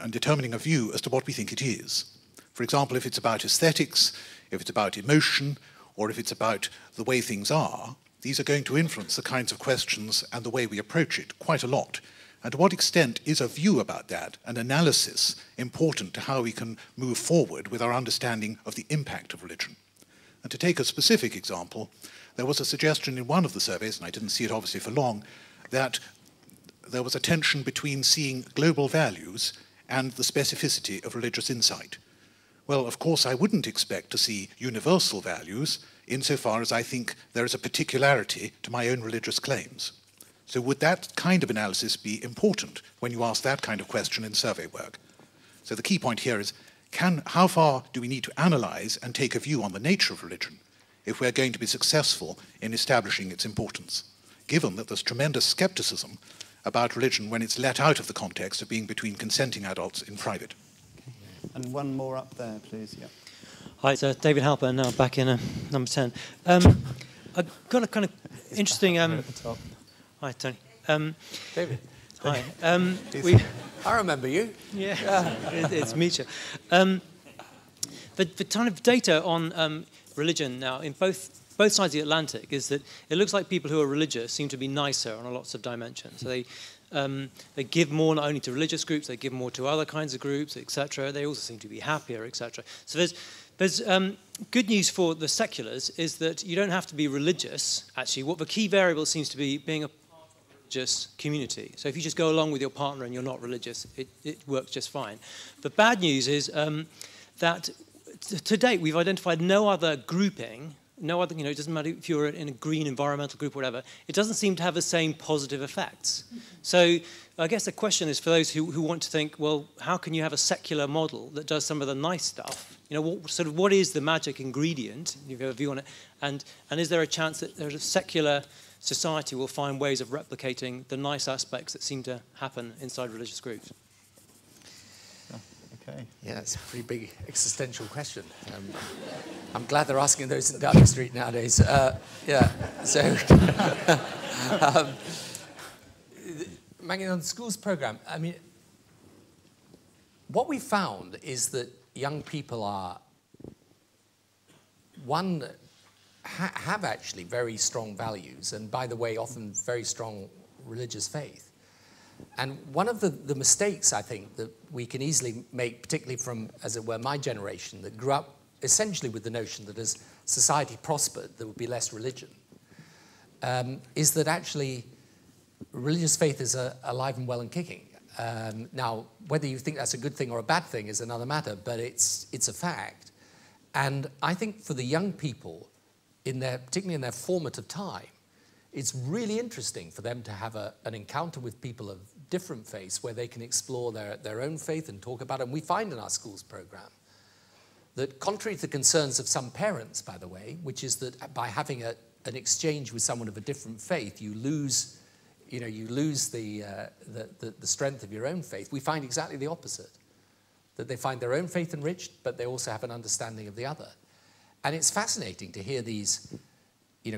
and determining a view as to what we think it is? For example, if it's about aesthetics, if it's about emotion, or if it's about the way things are, these are going to influence the kinds of questions and the way we approach it quite a lot. And to what extent is a view about that, an analysis, important to how we can move forward with our understanding of the impact of religion? And to take a specific example, there was a suggestion in one of the surveys, and I didn't see it obviously for long, that there was a tension between seeing global values and the specificity of religious insight. Well, of course, I wouldn't expect to see universal values insofar as I think there is a particularity to my own religious claims. So would that kind of analysis be important when you ask that kind of question in survey work? So the key point here is, how far do we need to analyze and take a view on the nature of religion if we're going to be successful in establishing its importance, given that there's tremendous skepticism about religion when it's let out of the context of being between consenting adults in private? And one more up there, please. Yeah. Hi, it's David Halper, now back in number 10. I've got a kind of interesting... Hi, Tony. David. Hi. I remember you. Yeah, it's Misha. The kind of data on religion now in both sides of the Atlantic is that it looks like people who are religious seem to be nicer on lots of dimensions. So they give more not only to religious groups, they give more to other kinds of groups, etc. They also seem to be happier, etc. So there's good news for the seculars is that you don't have to be religious. Actually, what the key variable seems to be being a religious community. So if you just go along with your partner and you're not religious, it works just fine. The bad news is that to date we've identified no other grouping, no other, it doesn't matter if you're in a green environmental group or whatever, it doesn't seem to have the same positive effects. So I guess the question is for those who want to think, well, how can you have a secular model that does some of the nice stuff? What is the magic ingredient, if you have a view on it, and is there a chance that there's a secular society will find ways of replicating the nice aspects that seem to happen inside religious groups? Okay. Yeah, it's a pretty big existential question. I'm glad they're asking those in Downing Street nowadays. Maggie, on the schools program, I mean, what we found is that young people are, one, have actually very strong values, and by the way, often very strong religious faith. And one of the mistakes, I think, that we can easily make, particularly from, as it were, my generation, that grew up essentially with the notion that as society prospered, there would be less religion, is that actually religious faith is alive and well and kicking. Now, whether you think that's a good thing or a bad thing is another matter, but it's a fact. And I think for the young people, particularly in their formative time, it's really interesting for them to have an encounter with people of different faiths where they can explore their own faith and talk about it. And we find in our schools program that, contrary to the concerns of some parents, by the way, which is that by having an exchange with someone of a different faith, you lose the strength of your own faith, we find exactly the opposite. That they find their own faith enriched, but they also have an understanding of the other. And it's fascinating to hear these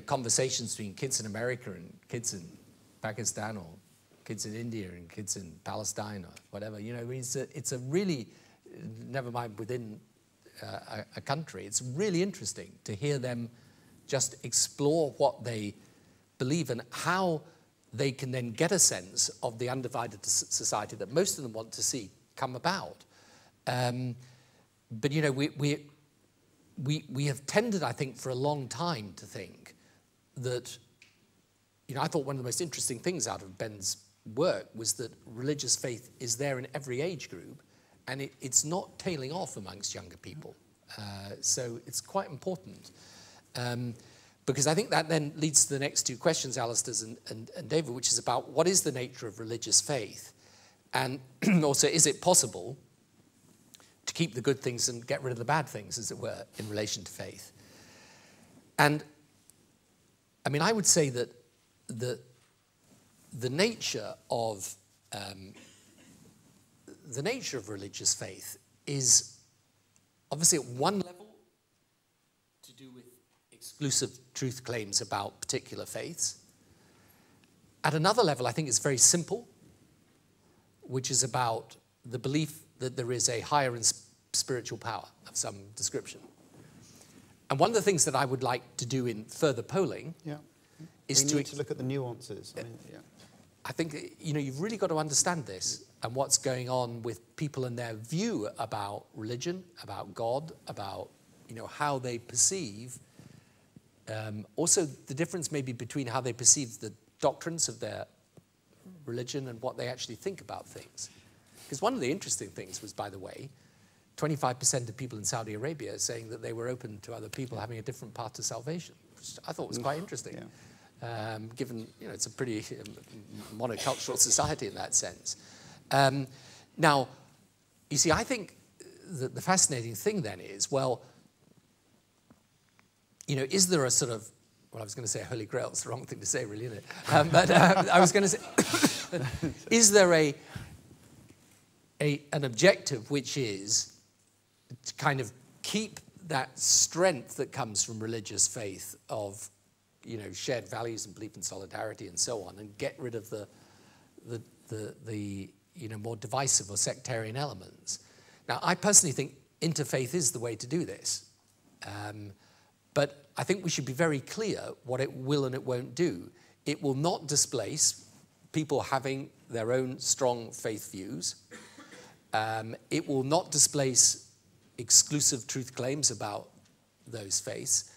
conversations between kids in America and kids in Pakistan, or kids in India and kids in Palestine, or whatever. It's a really, never mind within a country, it's really interesting to hear them just explore what they believe and how they can then get a sense of the undivided society that most of them want to see come about. But, you know, we have tended, I think, for a long time to think that, you know, I thought one of the most interesting things out of Ben's work was that religious faith is there in every age group, and it's not tailing off amongst younger people. So it's quite important. Because I think that then leads to the next two questions, Alistair's and David, which is about what is the nature of religious faith? And also, is it possible to keep the good things and get rid of the bad things, as it were, in relation to faith? And, I mean, I would say that the nature of religious faith is obviously at one level to do with exclusive truth claims about particular faiths. At another level, I think it's very simple, which is about the belief that there is a higher and spiritual power of some description. And one of the things that I would like to do in further polling is to look at the nuances. I think, you know, you've really got to understand this and what's going on with people and their view about religion, about God, about, you know, how they perceive. Also, the difference maybe between how they perceive the doctrines of their religion and what they actually think about things. Because one of the interesting things was, by the way, 25% of people in Saudi Arabia saying that they were open to other people having a different path to salvation, which I thought was quite interesting. Given, you know, it's a pretty monocultural society in that sense. Now, you see, I think that the fascinating thing then is, well, you know, is there a sort of, well, I was going to say Holy Grail, it's the wrong thing to say, really, isn't it? But I was going to say, is there an objective which is to kind of keep that strength that comes from religious faith of, you know, shared values and belief in solidarity and so on, and get rid of the you know, more divisive or sectarian elements? Now, I personally think interfaith is the way to do this. But I think we should be very clear what it will and it won't do. It will not displace people having their own strong faith views. It will not displace exclusive truth claims about those faiths.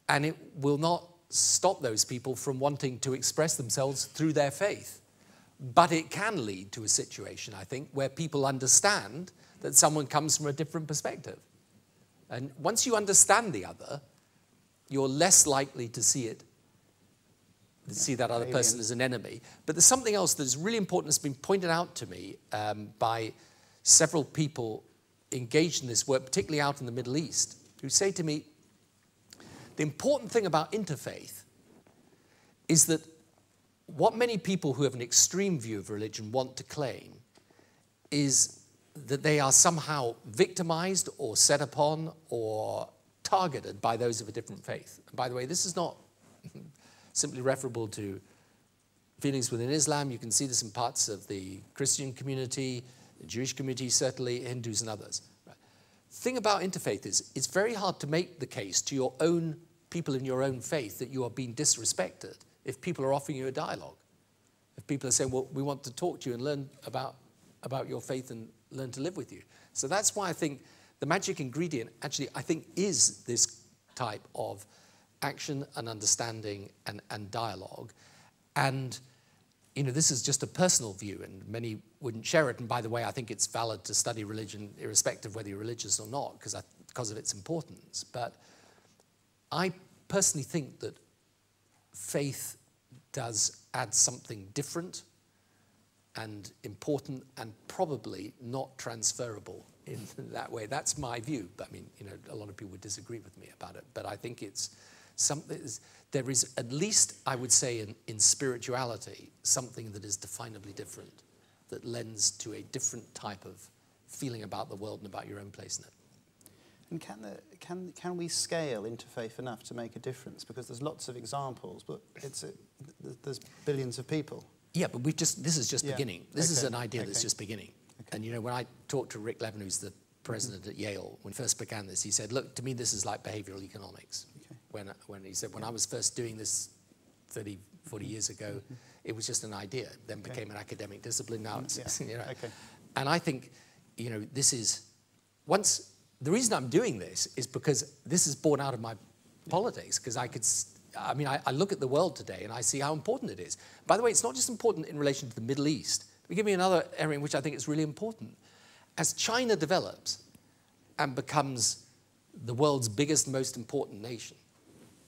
And it will not stop those people from wanting to express themselves through their faith. But it can lead to a situation, I think, where people understand that someone comes from a different perspective. And once you understand the other, you're less likely to see that other person as an enemy. But there's something else that's really important that's been pointed out to me by several people engaged in this work, particularly out in the Middle East, who say to me, the important thing about interfaith is that what many people who have an extreme view of religion want to claim is that they are somehow victimized or set upon or targeted by those of a different faith. And by the way, this is not simply referable to feelings within Islam. You can see this in parts of the Christian community, the Jewish community, certainly Hindus and others. Right. The thing about interfaith is it's very hard to make the case to your own people in your own faith that you are being disrespected if people are offering you a dialogue. If people are saying, well, we want to talk to you and learn about your faith and learn to live with you. So that's why I think the magic ingredient actually, I think, is this type of action and understanding and dialogue. And, you know, this is just a personal view, and many wouldn't share it. And by the way, I think it's valid to study religion irrespective of whether you're religious or not, because of its importance. But I personally think that faith does add something different and important and probably not transferable in that way. That's my view. But I mean, you know, a lot of people would disagree with me about it. But I think it's something, there is at least, I would say, in spirituality, something that is definably different, that lends to a different type of feeling about the world and about your own place in it. And can we scale interfaith enough to make a difference? Because there's lots of examples, but there's billions of people. Yeah, but this is just beginning. This is an idea that's just beginning. Okay. And you know, when I talked to Rick Levin, who's the president at Yale, when he first began this, he said, look, to me this is like behavioral economics. Okay. When he said, when I was first doing this 30, 40 years ago, it was just an idea, then became an academic discipline. Now it's, you know. Okay. And I think, you know, this is, once the reason I'm doing this is because this is born out of my politics, because I look at the world today and I see how important it is. By the way, it's not just important in relation to the Middle East. Give me another area in which I think it's really important. As China develops and becomes the world's biggest, most important nation,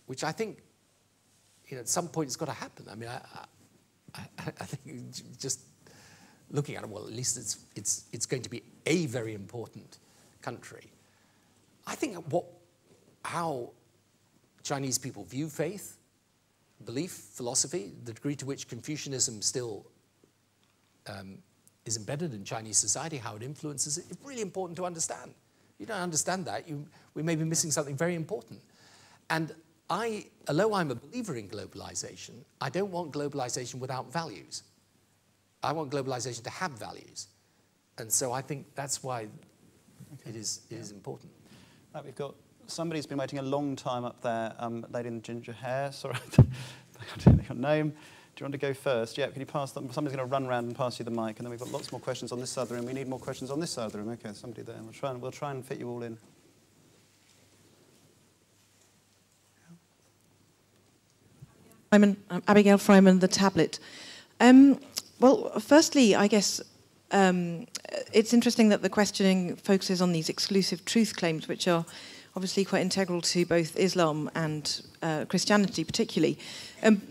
which I think, at some point it's got to happen. I mean, I think just looking at it, well, at least it's going to be a very important country. I think how Chinese people view faith, belief, philosophy, the degree to which Confucianism still is embedded in Chinese society, how it influences it, it's really important to understand. If you don't understand that, we may be missing something very important. And although I'm a believer in globalization, I don't want globalization without values. I want globalization to have values. And so I think that's why it is important. Right, we've got somebody who's been waiting a long time up there, lady in the ginger hair. Sorry, I don't know your name. Do you want to go first? Yeah, can you pass them? Somebody's going to run around and pass you the mic, and then we've got lots more questions on this side of the room. We need more questions on this side of the room. Okay, somebody there. We'll try and fit you all in. I'm Abigail Fryman, The Tablet. Well, firstly, I guess it's interesting that the questioning focuses on these exclusive truth claims, which are obviously quite integral to both Islam and Christianity particularly.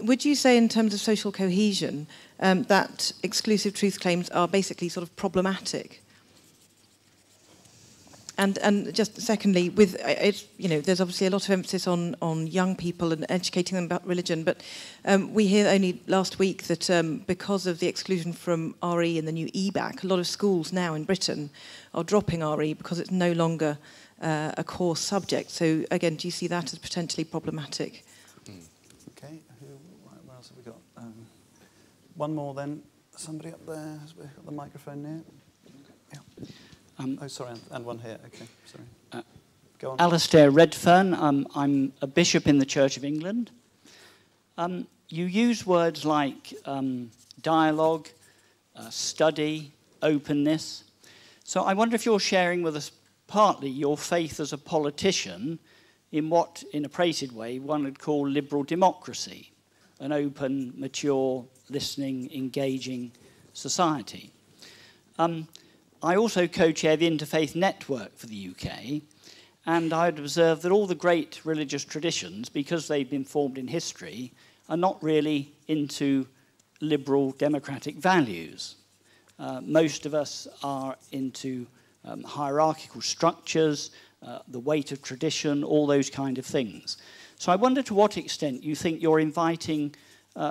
Would you say in terms of social cohesion that exclusive truth claims are basically sort of problematic? And just secondly, with there's obviously a lot of emphasis on young people and educating them about religion, but we hear only last week that because of the exclusion from RE in the new EBAC, a lot of schools now in Britain are dropping RE because it's no longer a core subject. So again, do you see that as potentially problematic? Okay, where else have we got? One more then. Somebody up there has got the microphone near. Yeah. Sorry, and one here. Okay, sorry. Go on. Alistair Redfern. I'm a bishop in the Church of England. You use words like dialogue, study, openness. So I wonder if you're sharing with us partly your faith as a politician in what, in a prated way, one would call liberal democracy, an open, mature, listening, engaging society. I also co-chair the Interfaith network for the UK, and I'd observed that all the great religious traditions, because they've been formed in history, are not really into liberal democratic values. Most of us are into hierarchical structures, the weight of tradition, all those kind of things. So I wonder to what extent you think you're inviting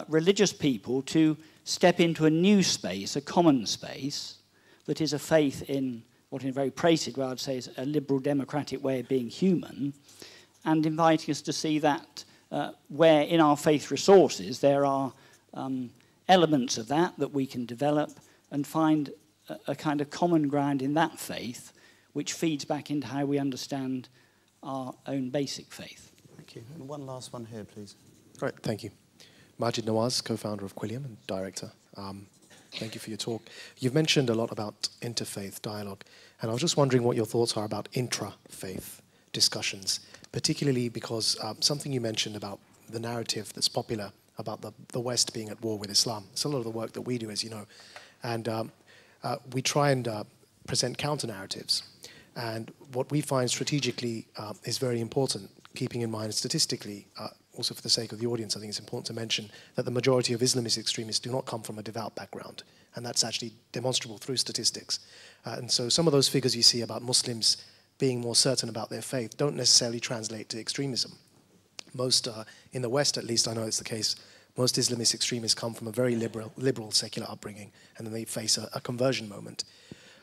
religious people to step into a new space, a common space, that is a faith in what in a very prated way I'd say is a liberal democratic way of being human, and inviting us to see that where in our faith resources there are elements of that we can develop and find a kind of common ground in that faith which feeds back into how we understand our own basic faith. Thank you. And one last one here, please. Right, thank you. Majid Nawaz, co-founder of Quilliam and director. Thank you for your talk. You've mentioned a lot about interfaith dialogue, and I was just wondering what your thoughts are about intra-faith discussions, particularly because something you mentioned about the narrative that's popular about the West being at war with Islam. It's a lot of the work that we do, as you know, and we try and present counter-narratives. And what we find strategically is very important, keeping in mind statistically, also for the sake of the audience, I think it's important to mention that the majority of Islamist extremists do not come from a devout background, and that's actually demonstrable through statistics. And so some of those figures you see about Muslims being more certain about their faith don't necessarily translate to extremism. Most, in the West at least, I know it's the case, most Islamist extremists come from a very liberal secular upbringing, and then they face a conversion moment.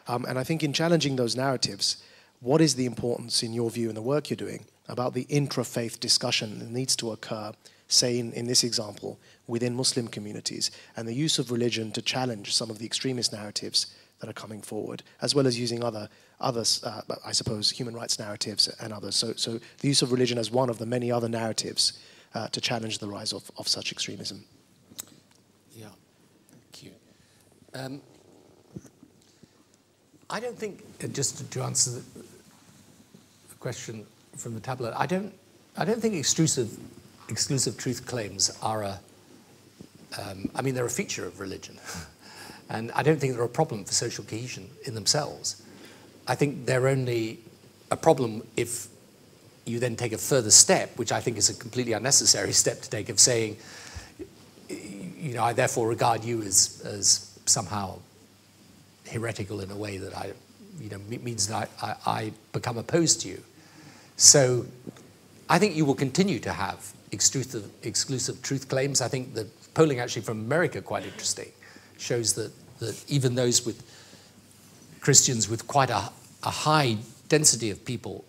And I think in challenging those narratives, what is the importance, in your view, in the work you're doing, about the intra-faith discussion that needs to occur, say in this example, within Muslim communities, and the use of religion to challenge some of the extremist narratives that are coming forward, as well as using others, I suppose, human rights narratives and others. So the use of religion as one of the many other narratives to challenge the rise of such extremism. Yeah, thank you. I don't think, just to answer question from the tablet. I don't think exclusive truth claims are I mean, they're a feature of religion. And I don't think they're a problem for social cohesion in themselves. I think they're only a problem if you then take a further step, which I think is a completely unnecessary step to take, of saying, you know, I therefore regard you as somehow heretical in a way that means that I become opposed to you. So I think you will continue to have exclusive truth claims. I think the polling actually from America, quite interesting, shows that even those with Christians with quite a high density of people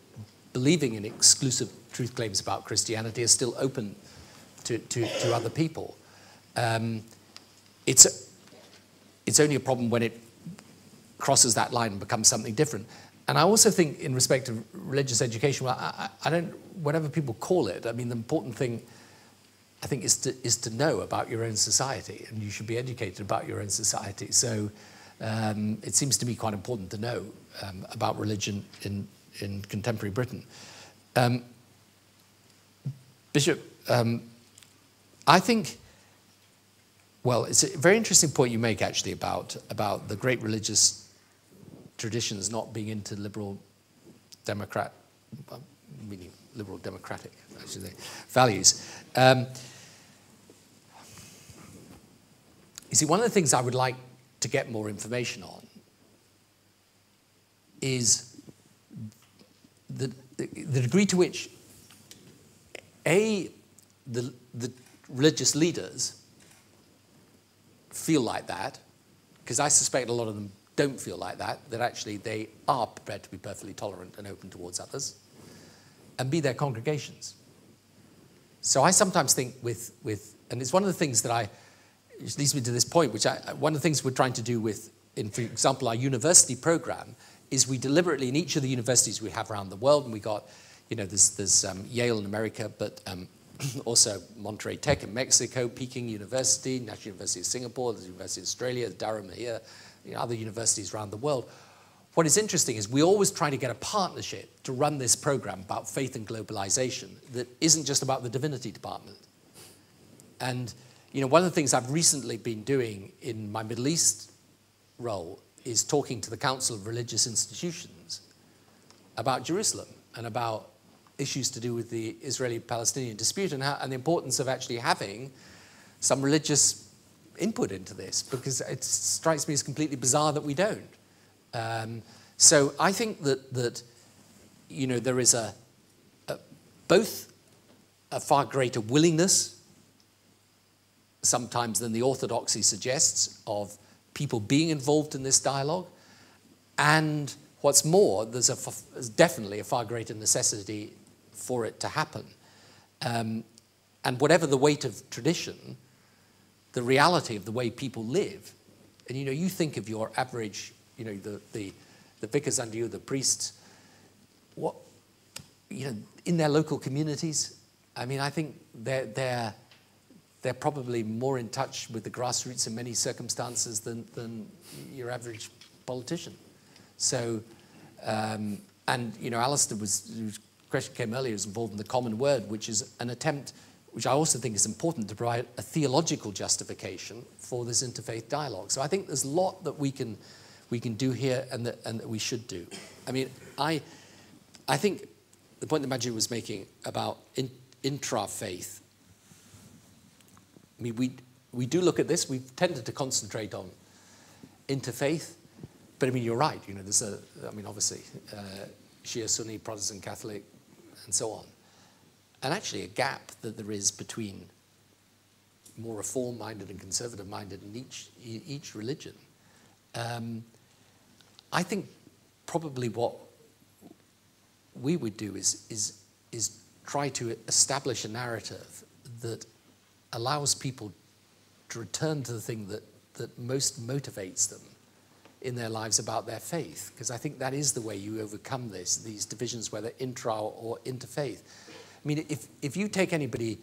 believing in exclusive truth claims about Christianity are still open to other people. It's only a problem when it crosses that line and becomes something different. And I also think, in respect of religious education, well, I don't, whatever people call it, I mean, the important thing, I think, is to know about your own society, and you should be educated about your own society. So it seems to me quite important to know about religion in contemporary Britain. Bishop, I think, well, it's a very interesting point you make, actually, about the great religious traditions not being into liberal democratic, I should say, values. You see, one of the things I would like to get more information on is the degree to which, A, the religious leaders feel like that, because I suspect a lot of them don't feel like that actually they are prepared to be perfectly tolerant and open towards others, and B, their congregations. So I sometimes think and it's one of the things that which leads me to this point, which one of the things we're trying to do for example, our university program, is we deliberately, in each of the universities we have around the world, and we got, you know, there's Yale in America, but also Monterey Tech in Mexico, Peking University, National University of Singapore, there's University of Australia, Durham here, you know, other universities around the world. What is interesting is we always try to get a partnership to run this program about faith and globalization that isn't just about the divinity department. And, you know, one of the things I've recently been doing in my Middle East role is talking to the Council of Religious Institutions about Jerusalem and about issues to do with the Israeli-Palestinian dispute and the importance of actually having some religious input into this, because it strikes me as completely bizarre that we don't. So I think that you know, there is both a far greater willingness sometimes than the orthodoxy suggests of people being involved in this dialogue, and what's more, there's definitely a far greater necessity for it to happen. And whatever the weight of tradition, the reality of the way people live, and you know, you think of your average, you know, the vicars under you, the priests, what, you know, in their local communities, I mean, I think they're probably more in touch with the grassroots in many circumstances than your average politician. So, and you know, Alistair whose question came earlier, was involved in the Common Word, which is an attempt, which I also think is important, to provide a theological justification for this interfaith dialogue. So I think there's a lot that we can do here and that we should do. I mean, I think the point that Majid was making about intra-faith, I mean, we do look at this. We've tended to concentrate on interfaith, but I mean, you're right. You know, there's obviously, Shia, Sunni, Protestant, Catholic, and so on. And actually a gap that there is between more reform-minded and conservative-minded in each religion. I think probably what we would do is try to establish a narrative that allows people to return to the thing that most motivates them in their lives about their faith, because I think that is the way you overcome these divisions, whether intra or interfaith. I mean, if you take anybody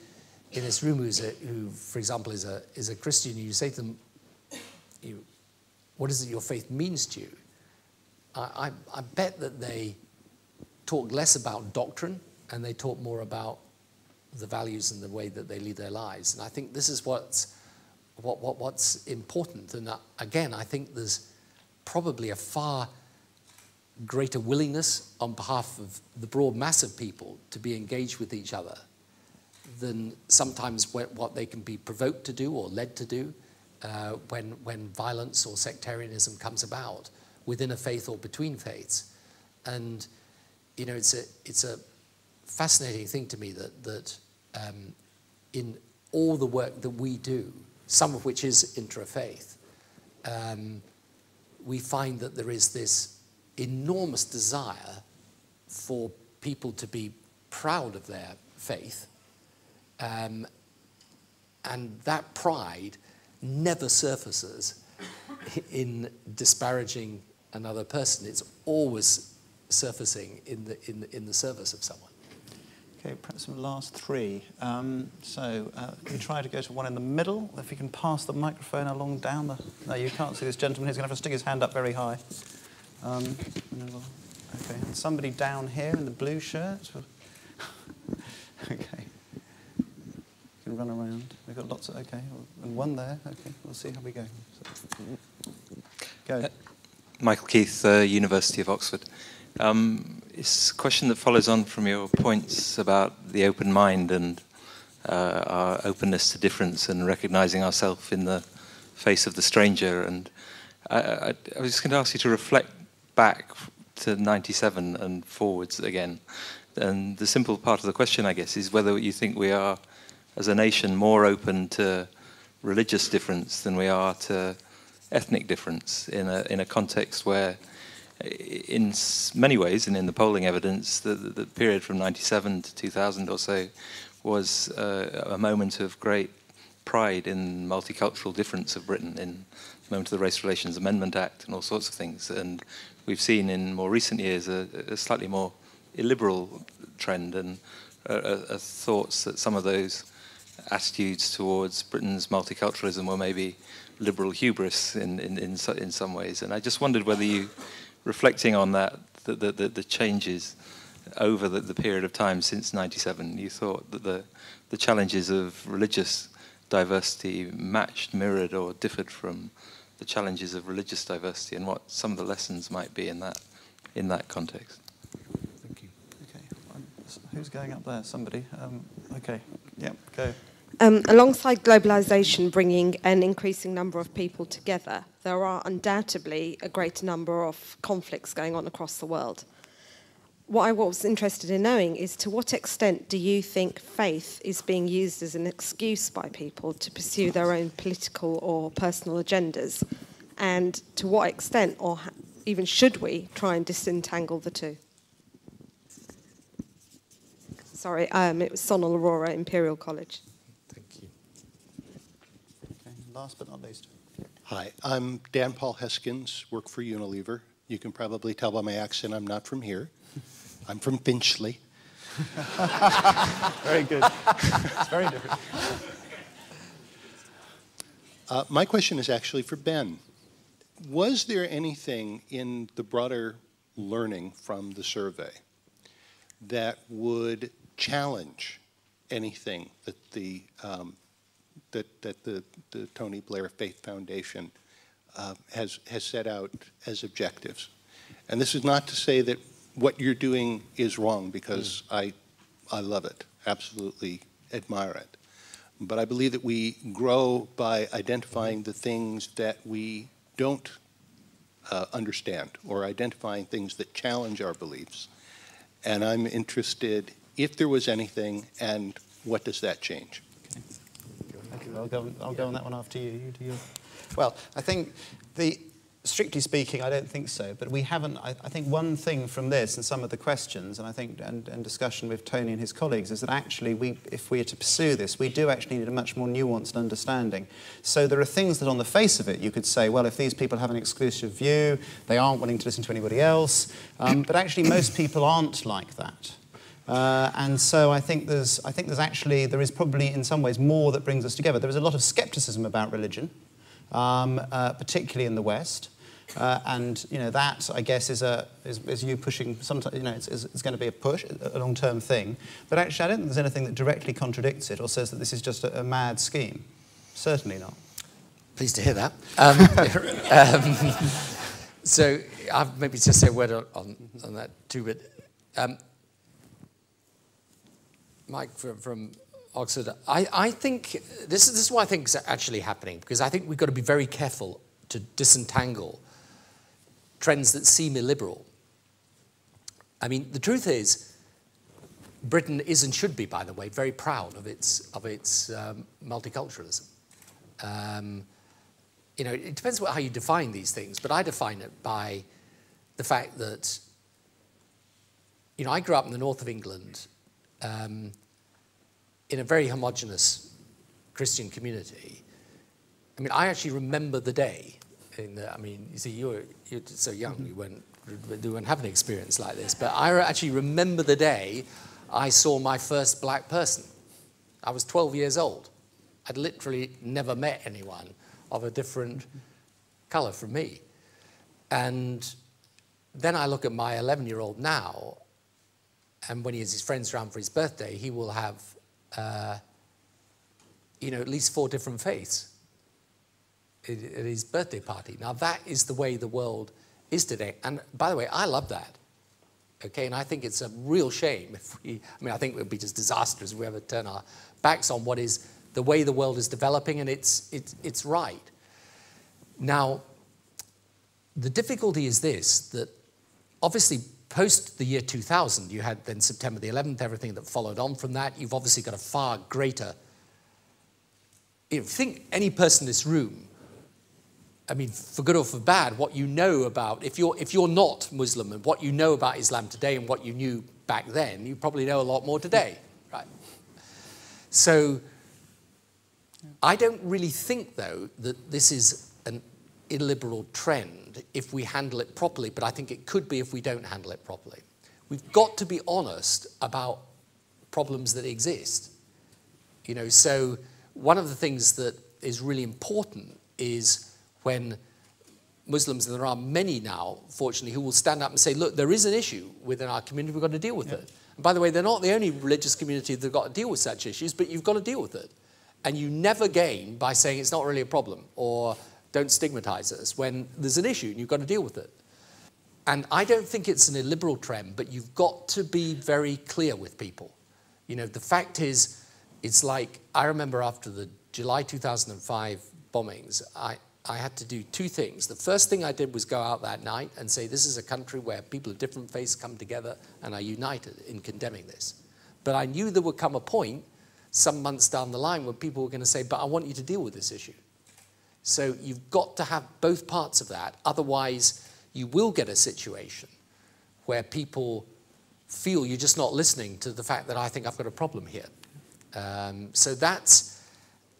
in this room who, for example, is a Christian, and you say to them, what is it your faith means to you? I bet that they talk less about doctrine and they talk more about the values and the way that they lead their lives. And I think this is what's important. And again, I think there's probably a far greater willingness on behalf of the broad mass of people to be engaged with each other than sometimes what they can be provoked to do or led to do when violence or sectarianism comes about within a faith or between faiths. And you know, it's a fascinating thing to me that in all the work that we do, some of which is intrafaith, we find that there is this enormous desire for people to be proud of their faith, and that pride never surfaces in disparaging another person. It's always surfacing in the service of someone. Okay, perhaps the last three. We try to go to one in the middle. If you can pass the microphone along down the... No, you can't see this gentleman. He's going to have to stick his hand up very high. Okay, and somebody down here in the blue shirt. Okay. You can run around. We've got lots of... Okay, and one there. Okay, we'll see how we go. Go. Michael Keith, University of Oxford. It's a question that follows on from your points about the open mind and our openness to difference and recognizing ourselves in the face of the stranger. And I was just going to ask you to reflect back to 97 and forwards again. And the simple part of the question, I guess, is whether you think we are, as a nation, more open to religious difference than we are to ethnic difference in a context where, in many ways, and in the polling evidence, the period from 97 to 2000 or so was a moment of great pride in multicultural difference of Britain, in the moment of the Race Relations Amendment Act and all sorts of things. And we've seen in more recent years a slightly more illiberal trend and thoughts that some of those attitudes towards Britain's multiculturalism were maybe liberal hubris in some ways. And I just wondered whether you, reflecting on that, the changes over the period of time since 97, you thought that the challenges of religious diversity matched, mirrored, or differed from the challenges of religious diversity, and what some of the lessons might be in that context. Thank you. Okay, who's going up there? Somebody. Okay. Yeah. Go. Alongside globalisation bringing an increasing number of people together, there are undoubtedly a greater number of conflicts going on across the world. What I was interested in knowing is, to what extent do you think faith is being used as an excuse by people to pursue their own political or personal agendas? And to what extent, or even should we, try and disentangle the two? Sorry, it was Sonal Aurora, Imperial College. Last but not least. Hi, I'm Dan Paul Heskins, work for Unilever. You can probably tell by my accent I'm not from here. I'm from Finchley. Very good. It's very different. My question is actually for Ben. Was there anything in the broader learning from the survey that would challenge anything that the Tony Blair Faith Foundation has set out as objectives? And this is not to say that what you're doing is wrong, because I love it, absolutely admire it. But I believe that we grow by identifying the things that we don't understand, or identifying things that challenge our beliefs. And I'm interested if there was anything, and what does that change? Thank you. I'll go on that one after you. You do your... Well, I think strictly speaking, I don't think so. But we haven't. I think one thing from this and some of the questions, and I think and discussion with Tony and his colleagues, is that actually if we are to pursue this, we do actually need a much more nuanced understanding. So there are things that on the face of it you could say, well, if these people have an exclusive view, they aren't willing to listen to anybody else. But actually, most people aren't like that. And so I think there is probably in some ways more that brings us together. There is a lot of scepticism about religion, particularly in the West. And that, I guess, is you pushing. Sometimes it's going to be a long-term thing. But actually, I don't think there's anything that directly contradicts it or says that this is just a mad scheme. Certainly not. Pleased to hear that. So I'll maybe just say a word on that too. But Mike from Oxford, I think this is what I think is actually happening, because I think we've got to be very careful to disentangle trends that seem illiberal. I mean, the truth is, Britain is and should be, by the way, very proud of its multiculturalism. It depends how you define these things, but I define it by the fact that, I grew up in the north of England in a very homogenous Christian community. I mean, I actually remember the day. You see, you're so young, you won't have an experience like this, but I actually remember the day I saw my first black person. I was 12 years old. I'd literally never met anyone of a different colour from me. And then I look at my 11-year-old now, and when he has his friends around for his birthday, he will have, at least 4 different faiths at his birthday party. Now, that is the way the world is today. And by the way, I love that. Okay, and I think it's a real shame I think it would be just disastrous if we ever turn our backs on what is the way the world is developing, and it's right. Now, the difficulty is this, that obviously post the year 2000, you had then September the 11th, everything that followed on from that. You've obviously got a far greater, if you think any person in this room, I mean, for good or for bad, what you know about, if you're not Muslim, and what you know about Islam today and what you knew back then, you probably know a lot more today, right? So I don't really think, though, that this is an illiberal trend if we handle it properly, but I think it could be if we don't handle it properly. We've got to be honest about problems that exist. So one of the things that is really important is when Muslims, and there are many now, fortunately, who will stand up and say, look, there is an issue within our community, we've got to deal with it. And by the way, they're not the only religious community that have got to deal with such issues, but you've got to deal with it. And you never gain by saying it's not really a problem, or don't stigmatize us, when there's an issue and you've got to deal with it. And I don't think it's an illiberal trend, but you've got to be very clear with people. The fact is, it's like, I remember after the July 2005 bombings, I had to do 2 things. The first thing I did was go out that night and say, this is a country where people of different faiths come together and are united in condemning this. But I knew there would come a point, some months down the line, when people were going to say, but I want you to deal with this issue. So you've got to have both parts of that. Otherwise, you will get a situation where people feel you're just not listening to the fact that I think I've got a problem here. So that's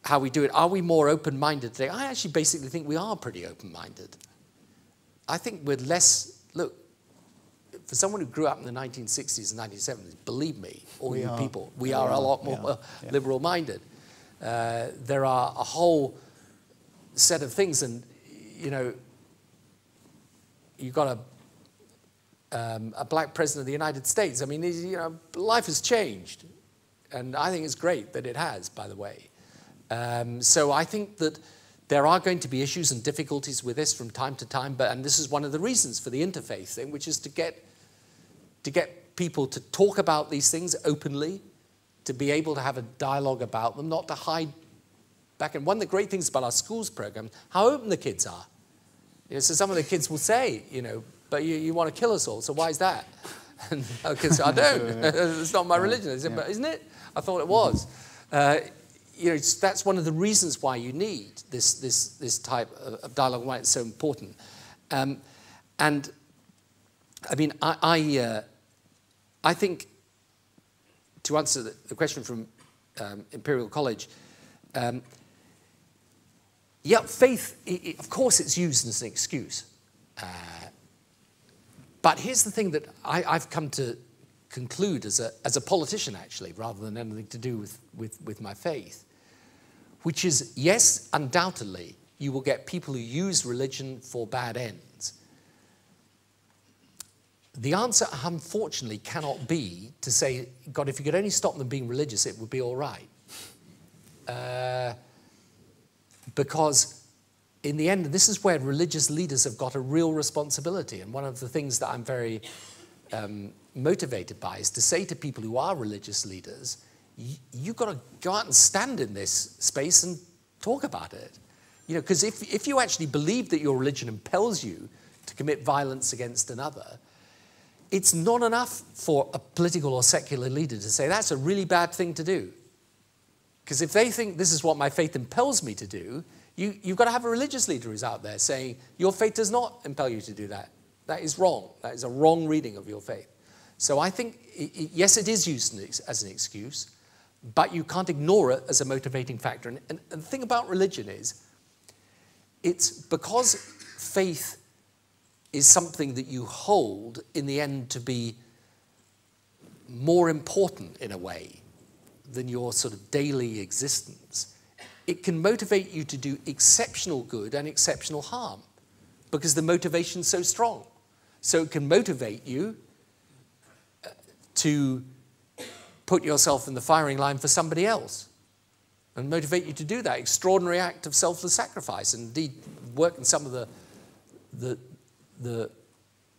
how we do it. Are we more open-minded today? I actually basically think we are pretty open-minded. I think we're less, look, for someone who grew up in the 1960s and 1970s, believe me, all you people, we are a lot more liberal-minded. There are a whole set of things, and, you've got a black president of the United States. I mean, life has changed, and I think it's great that it has, by the way. So I think that there are going to be issues and difficulties with this from time to time, and this is one of the reasons for the interfaith thing, which is to get people to talk about these things openly, to be able to have a dialogue about them, not to hide back. And one of the great things about our schools program, how open the kids are. So some of the kids will say, but you want to kill us all, so why is that? Because I don't. It's not my religion. I said, but isn't it? I thought it was. That's one of the reasons why you need this type of dialogue, why it's so important. And I mean, I think, to answer the question from Imperial College, faith, of course it's used as an excuse. But here's the thing that I've come to conclude as a politician, actually, rather than anything to do with my faith, which is, yes, undoubtedly, you will get people who use religion for bad ends. The answer, unfortunately, cannot be to say, God, if you could only stop them being religious, it would be all right. Because in the end, this is where religious leaders have got a real responsibility. And one of the things that I'm very motivated by is to say to people who are religious leaders, you've got to go out and stand in this space and talk about it. You know, because if you actually believe that your religion impels you to commit violence against another, it's not enough for a political or secular leader to say that's a really bad thing to do. Because if they think this is what my faith impels me to do, you've got to have a religious leader who's out there saying your faith does not impel you to do that. That is wrong. That is a wrong reading of your faith. So I think, yes, it is used as an excuse, but you can't ignore it as a motivating factor. And the thing about religion is, it's because faith is something that you hold in the end to be more important in a way than your sort of daily existence. It can motivate you to do exceptional good and exceptional harm because the motivation's so strong. So it can motivate you to put yourself in the firing line for somebody else and motivate you to do that extraordinary act of selfless sacrifice. And indeed, work in some of the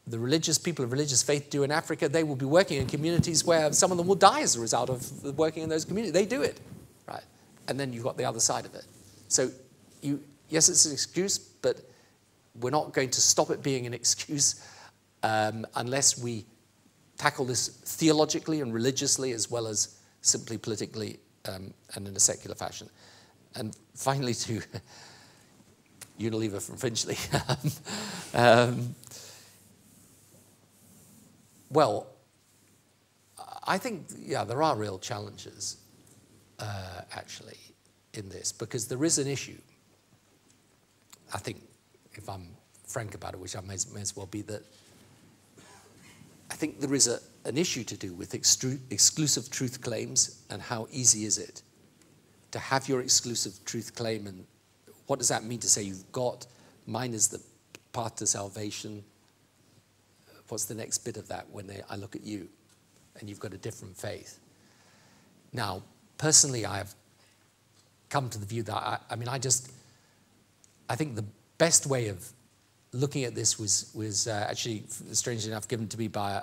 religious people of religious faith do in Africa, they will be working in communities where some of them will die as a result of working in those communities. They do it, right? And then you've got the other side of it. So yes, it's an excuse, but we're not going to stop it being an excuse unless we tackle this theologically and religiously as well as simply politically and in a secular fashion. And finally to Unilever from Finchley. Well, I think, yeah, there are real challenges, actually, in this, because there is an issue. I think, if I'm frank about it, which I may as well be, that I think there is an issue to do with exclusive truth claims and how easy is it to have your exclusive truth claim, and what does that mean to say you've got, mine is the path to salvation. What's the next bit of that when I look at you and you've got a different faith? Now, personally, I have come to the view that, I think the best way of looking at this was actually, strangely enough, given to me by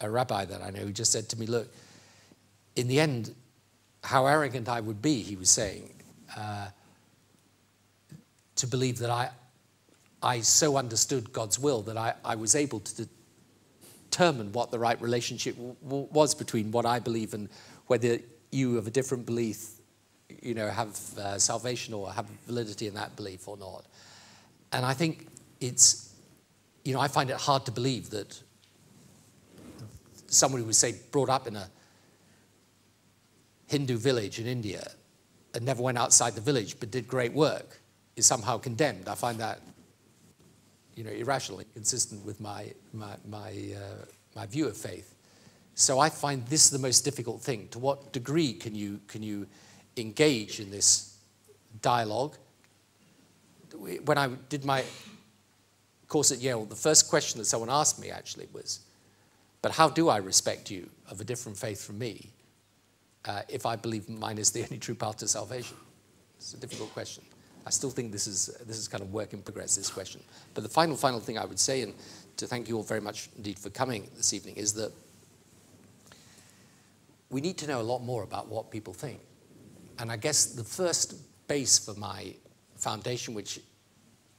a rabbi that I know who just said to me, look, in the end, how arrogant I would be, he was saying, to believe that I so understood God's will that I was able to determine what the right relationship was between what I believe and whether you of a different belief, have salvation or have validity in that belief or not. And I think it's, I find it hard to believe that someone who was, say, brought up in a Hindu village in India and never went outside the village but did great work is somehow condemned. I find that irrationally consistent with my view of faith. So I find this the most difficult thing. To what degree can you engage in this dialogue? When I did my course at Yale, the first question that someone asked me actually was, but how do I respect you of a different faith from me if I believe mine is the only true path to salvation? It's a difficult question. I still think this is kind of work in progress, this question. But the final thing I would say, and to thank you all very much indeed for coming this evening, is that we need to know a lot more about what people think. And I guess the first base for my foundation, which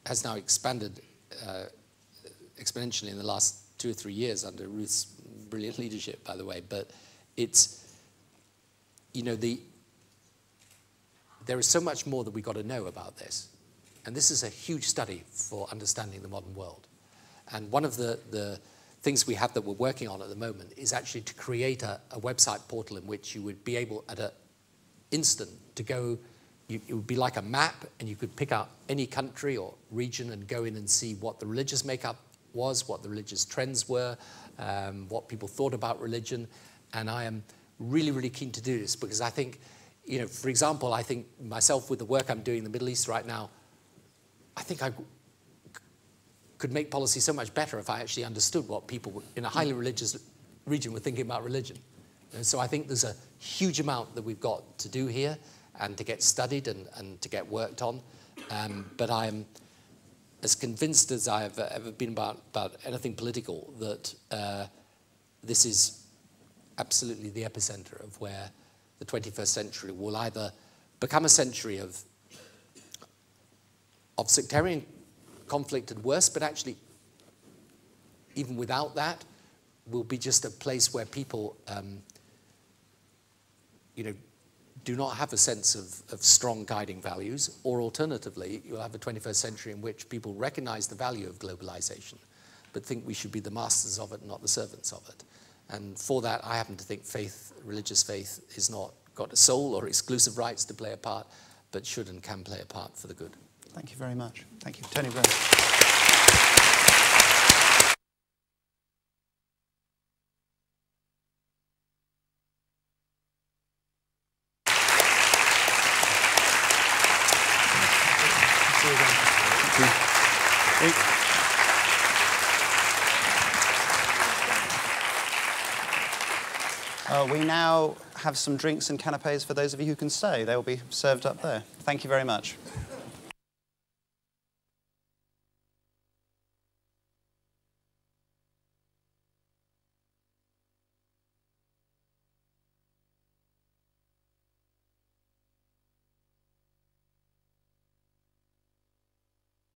has now expanded exponentially in the last 2 or 3 years under Ruth's brilliant leadership, by the way, but it's, there is so much more that we've got to know about this. And this is a huge study for understanding the modern world. And one of the things we have that we're working on at the moment is actually to create a website portal in which you would be able at an instant to go, it would be like a map, and you could pick out any country or region and go in and see what the religious makeup was, what the religious trends were, what people thought about religion. And I am really, really keen to do this because I think, for example, I think myself with the work I'm doing in the Middle East right now, I think I could make policy so much better if I actually understood what people in a highly religious region were thinking about religion. And so I think there's a huge amount that we've got to do here and to get studied and to get worked on. But I'm as convinced as I've ever been about anything political that this is absolutely the epicenter of where the 21st century will either become a century of sectarian conflict and worse, but actually, even without that, will be just a place where people, do not have a sense of strong guiding values, or alternatively, you'll have a 21st century in which people recognize the value of globalization, but think we should be the masters of it, not the servants of it. And for that, I happen to think religious faith, is not got a soul or exclusive rights to play a part, but should and can play a part for the good. Thank you very much. Thank you. Tony Blair. We now have some drinks and canapes for those of you who can stay. They will be served up there. Thank you very much.